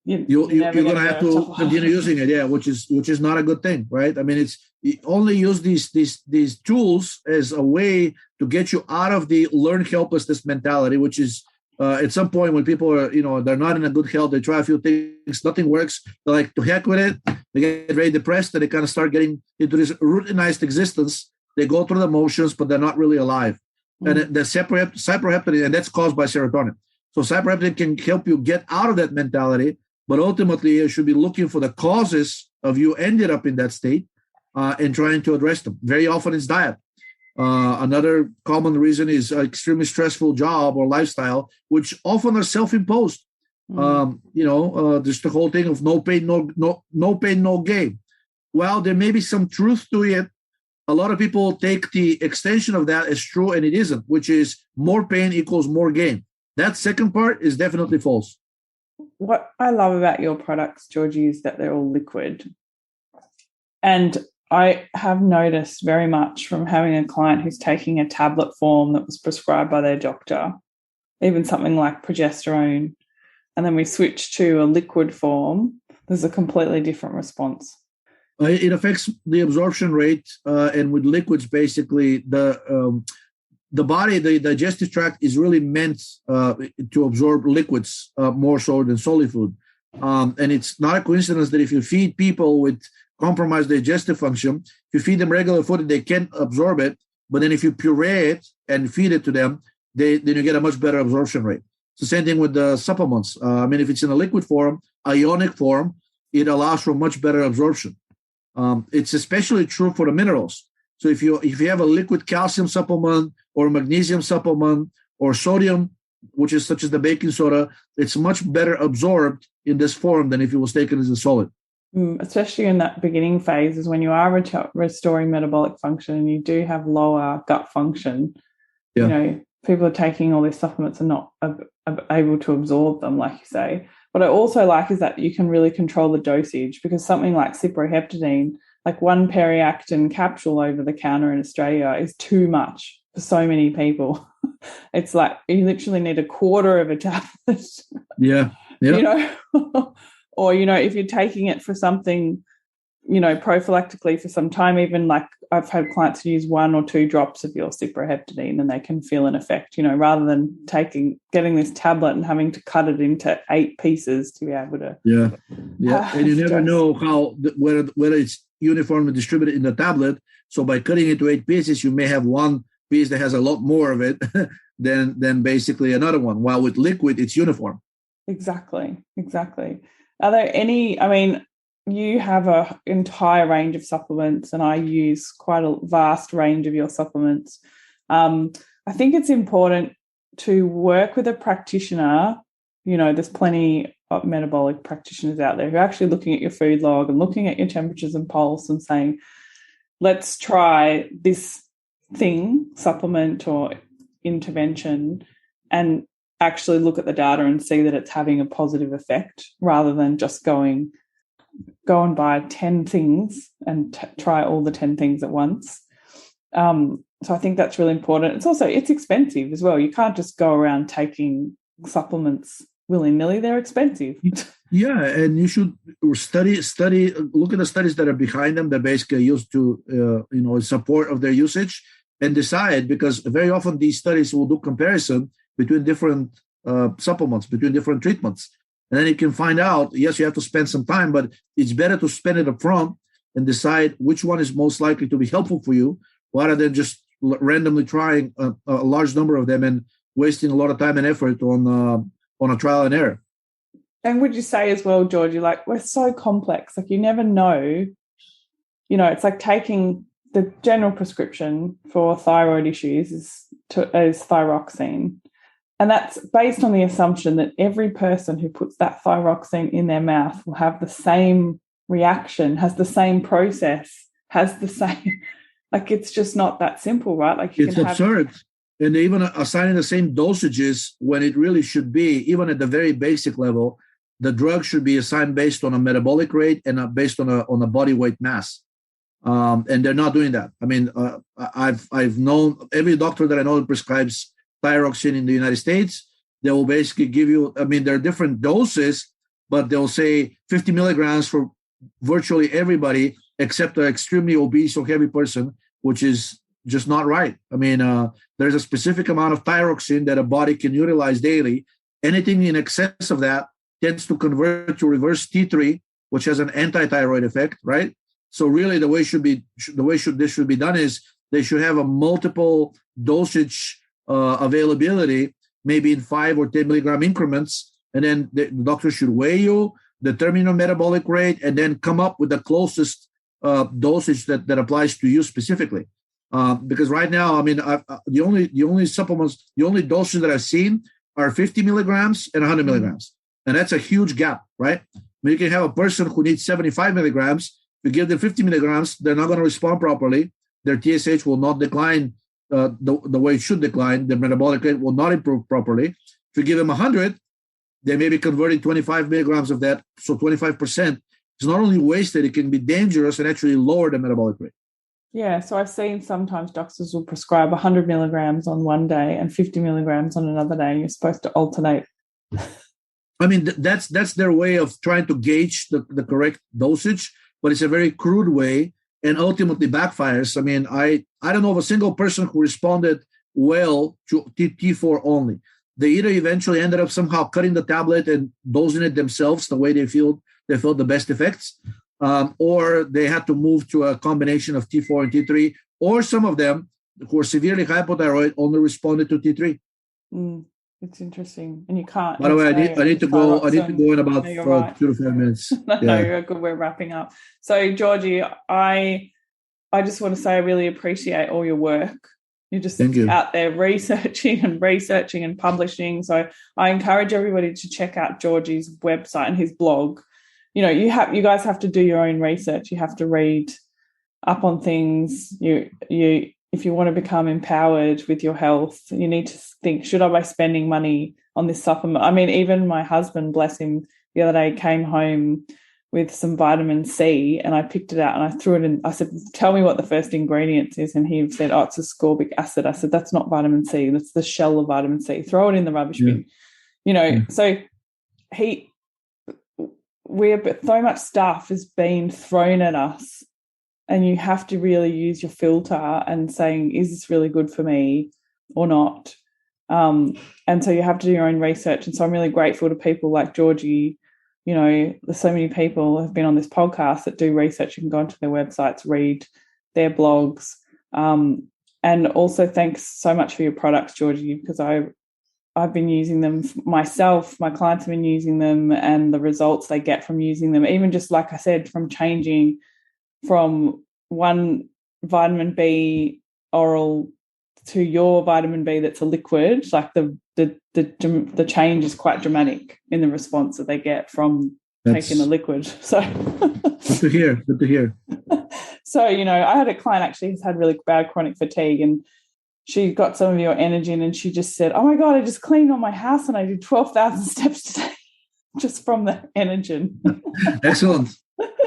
you're going to have to continue using it, which is not a good thing, right? I mean, you only use these tools as a way to get you out of the learned helplessness mentality, which is at some point when people are, they're not in a good health, they try a few things, nothing works, they're like, to heck with it, they get very depressed, and they kind of start getting into this routinized existence. They go through the motions, but they're not really alive. And the cyproheptadine, and that's caused by serotonin. So cyproheptadine can help you get out of that mentality, but ultimately you should be looking for the causes of you ended up in that state and trying to address them. Very often it's diet. Another common reason is an extremely stressful job or lifestyle, which often are self-imposed. Just the whole thing of no pain, no gain. Well, there may be some truth to it. A lot of people take the extension of that as true, and it isn't, which is more pain equals more gain. That second part is definitely false. What I love about your products, Giorgi, is that they're all liquid. And I have noticed very much from having a client who's taking a tablet form that was prescribed by their doctor, even something like progesterone, and then we switch to a liquid form, there's a completely different response. It affects the absorption rate, and with liquids, basically, the body, the digestive tract is really meant to absorb liquids more so than solid food. And it's not a coincidence that if you feed people with compromised digestive function, if you feed them regular food, they can't absorb it. But then if you puree it and feed it to them, then you get a much better absorption rate. It's the same thing with the supplements. If it's in a liquid form, ionic form, it allows for much better absorption. It's especially true for the minerals. So if you have a liquid calcium supplement or magnesium supplement or sodium, which is such as the baking soda, it's much better absorbed in this form than if it was taken as a solid. Especially in that beginning phase is when you are restoring metabolic function and you do have lower gut function. Yeah. People are taking all these supplements and not able to absorb them, like you say. What I also like is that you can really control the dosage, because something like cyproheptadine, like one periactin capsule over the counter in Australia, is too much for so many people. It's like you literally need a quarter of a tablet. Yeah. Or, if you're taking it for something, prophylactically for some time, even like I've had clients who use 1 or 2 drops of your cyproheptadine and they can feel an effect, rather than getting this tablet and having to cut it into 8 pieces to be able to. Yeah. And you never know whether it's uniformly distributed in the tablet. So by cutting it to 8 pieces, you may have one piece that has a lot more of it than basically another one. While with liquid, it's uniform. Exactly. Are there any, you have an entire range of supplements and I use quite a vast range of your supplements. I think it's important to work with a practitioner. There's plenty of metabolic practitioners out there who are actually looking at your food log and looking at your temperatures and pulse and saying, let's try this thing, supplement or intervention, and actually look at the data and see that it's having a positive effect, rather than just go and buy 10 things and try all the 10 things at once. So I think that's really important. It's expensive as well. You can't just go around taking supplements willy-nilly. They're expensive. Yeah, and you should study, look at the studies that are behind them that basically used to, support of their usage, and decide, because very often these studies will do comparison between different supplements, between different treatments. And then you can find out, yes, you have to spend some time, but it's better to spend it up front and decide which one is most likely to be helpful for you, rather than just randomly trying a large number of them and wasting a lot of time and effort on a trial and error. And would you say as well, Giorgi, like we're so complex, like you never know, it's like taking the general prescription for thyroid issues is thyroxine. And that's based on the assumption that every person who puts that thyroxine in their mouth will have the same reaction, has the same process, has the same, like it's just not that simple, right? Like it's absurd. And they even assigning the same dosages when it really should be, even at the very basic level, the drug should be assigned based on a metabolic rate and based on a body weight mass. And they're not doing that. I've known every doctor that I know that prescribes thyroxine in the United States. They will basically give you, there are different doses, but they'll say 50 milligrams for virtually everybody except an extremely obese or heavy person, which is just not right. There's a specific amount of thyroxine that a body can utilize daily. Anything in excess of that tends to convert to reverse T3, which has an anti-thyroid effect, right? So really the way this should be done is they should have a multiple dosage availability, maybe in 5 or 10 milligram increments. And then the doctor should weigh you, determine your metabolic rate, and then come up with the closest dosage that applies to you specifically. Because right now, the only supplements, the only doses that I've seen are 50 milligrams and 100 milligrams. And that's a huge gap, right? You can have a person who needs 75 milligrams. If you give them 50 milligrams, they're not going to respond properly. Their TSH will not decline the way it should decline. Their metabolic rate will not improve properly. If you give them 100, they may be converting 25 milligrams of that, so 25%. it's not only wasted, it can be dangerous and actually lower the metabolic rate. Yeah, so I've seen sometimes doctors will prescribe 100 milligrams on one day and 50 milligrams on another day. You're supposed to alternate. I mean, that's their way of trying to gauge the correct dosage, but it's a very crude way and ultimately backfires. I mean, I don't know of a single person who responded well to T4 only. They either eventually ended up somehow cutting the tablet and dosing it themselves the way they felt the best effects, or they had to move to a combination of T4 and T3, or some of them who are severely hypothyroid only responded to T3. It's interesting, and you can't. By the way, I need to go. I need to go in about right. 2 to 5 minutes. No, you're good. We're wrapping up. So, Giorgi, I just want to say I really appreciate all your work. You're just out there researching and publishing. So, I encourage everybody to check out Giorgi's website and his blog. You know, you guys have to do your own research. You have to read up on things. If you want to become empowered with your health, you need to think, should I be spending money on this supplement? I mean, even my husband, bless him, the other day came home with some vitamin C and I picked it out and I threw it in. I said, tell me what the first ingredient is. And he said, oh, it's ascorbic acid. I said, that's not vitamin C. That's the shell of vitamin C. Throw it in the rubbish bin. You know, so so much stuff is being thrown at us. And you have to really use your filter and saying, is this really good for me or not? And so you have to do your own research. And so I'm really grateful to people like Giorgi. You know, there's so many people who have been on this podcast that do research. You can go onto their websites, read their blogs. And also thanks so much for your products, Giorgi, because I've been using them myself. My clients have been using them and the results they get from using them, even just like I said, from changing from one vitamin B oral to your vitamin B that's a liquid, like the change is quite dramatic in the response that they get from taking the liquid. So good to hear. So, you know, I had a client actually who's had really bad chronic fatigue and she got some of your energy and she just said, oh my God, I just cleaned all my house and I did 12,000 steps today just from the Energen. Excellent.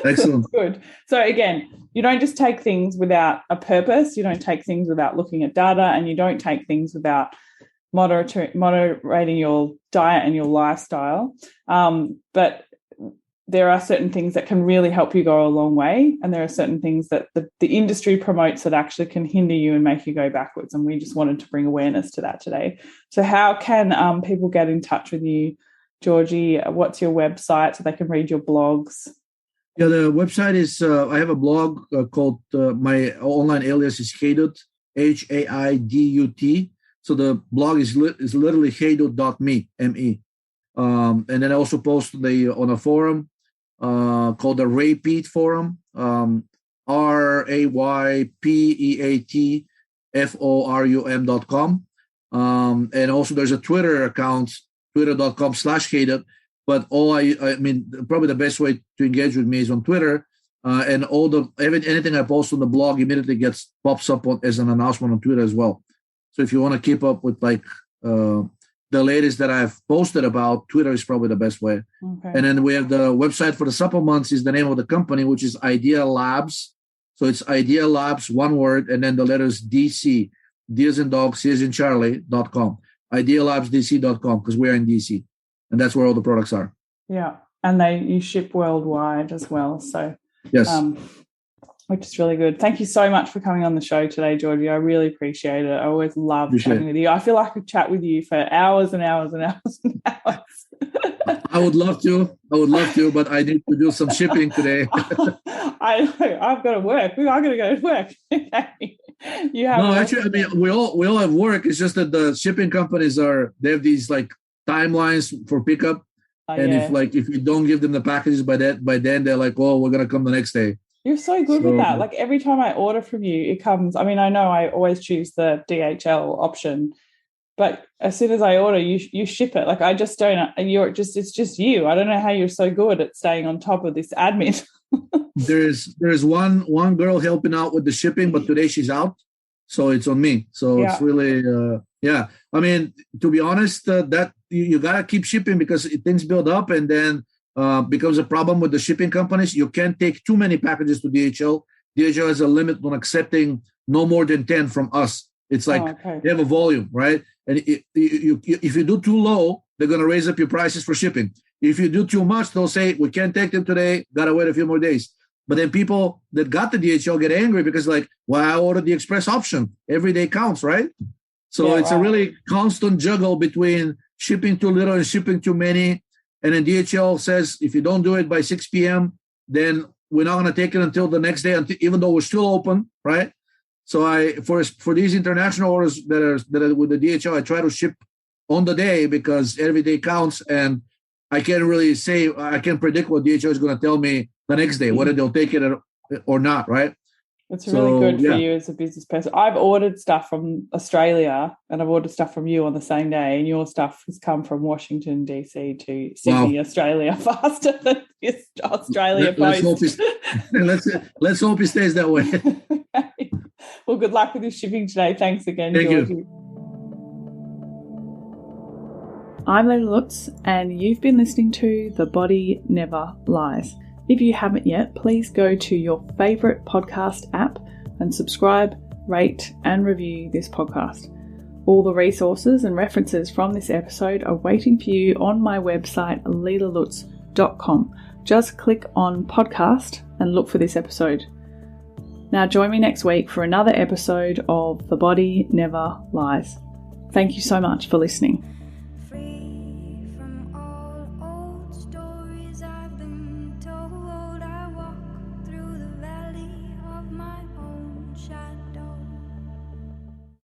Excellent. Good. So again, you don't just take things without a purpose. You don't take things without looking at data, and you don't take things without moderating your diet and your lifestyle. But there are certain things that can really help you go a long way, and there are certain things that the industry promotes that actually can hinder you and make you go backwards. And we just wanted to bring awareness to that today. So how can people get in touch with you, Giorgi? What's your website so they can read your blogs? Yeah, the website is, I have a blog called, my online alias is Haidut, Haidut. So the blog is literally haidut.me, M-E. And then I also post on a forum called the Raypeat Forum, RAYPEATFORUM.com. And also there's a Twitter account, twitter.com/Haidut. But I mean, probably the best way to engage with me is on Twitter, and anything I post on the blog immediately pops up as an announcement on Twitter as well. So if you want to keep up with like the latest that I've posted about, Twitter is probably the best way. Okay. And then we have the website for the supplements is the name of the company, which is Idea Labs. So it's Idea Labs, one word, and then the letters DC, D as in dog, C as in Charlie.com, idealabsdc.com, because we're in DC. And that's where all the products are. Yeah. And you ship worldwide as well. So, yes. Which is really good. Thank you so much for coming on the show today, Giorgi. I really appreciate it. I always love chatting with you. I feel like I could chat with you for hours and hours and hours and hours. I would love to, but I need to do some shipping today. I've got to work. I'm going to go to work. Okay. Actually, I mean, we all have work. It's just that the shipping companies they have these like timelines for pickup, if you don't give them the packages by then they're like, oh, we're gonna come the next day. You're so good with that. Like every time I order from you, it comes. I mean, I know I always choose the DHL option, but as soon as I order, you ship it. Like I just don't. It's just you. I don't know how you're so good at staying on top of this admin. There's one girl helping out with the shipping, but today she's out, so it's on me. So it's really I mean, to be honest, that you gotta keep shipping because things build up, and then becomes a problem with the shipping companies. You can't take too many packages to DHL. DHL has a limit on accepting no more than 10 from us. It's like they have a volume, right? And if you do too low, they're going to raise up your prices for shipping. If you do too much, they'll say, we can't take them today, got to wait a few more days. But then people that got the DHL get angry because like, well, I ordered the express option. Every day counts, right? So it's a really constant juggle between shipping too little and shipping too many. And then DHL says, if you don't do it by 6 p.m., then we're not going to take it until the next day, even though we're still open, right? So for these international orders that are with the DHL, I try to ship on the day because every day counts, and I can't really say, I can't predict what DHL is going to tell me the next day, whether they'll take it or not, right? It's really good for you as a business person. I've ordered stuff from Australia and I've ordered stuff from you on the same day, and your stuff has come from Washington, D.C. to Sydney, Australia, faster than this Australia post. Let's hope it stays that way. Okay. Well, good luck with your shipping today. Thanks again, Thank Giorgi. you. I'm Leila Lutz, and you've been listening to The Body Never Lies. If you haven't yet, please go to your favourite podcast app and subscribe, rate and review this podcast. All the resources and references from this episode are waiting for you on my website, leilalutz.com. Just click on podcast and look for this episode. Now join me next week for another episode of The Body Never Lies. Thank you so much for listening.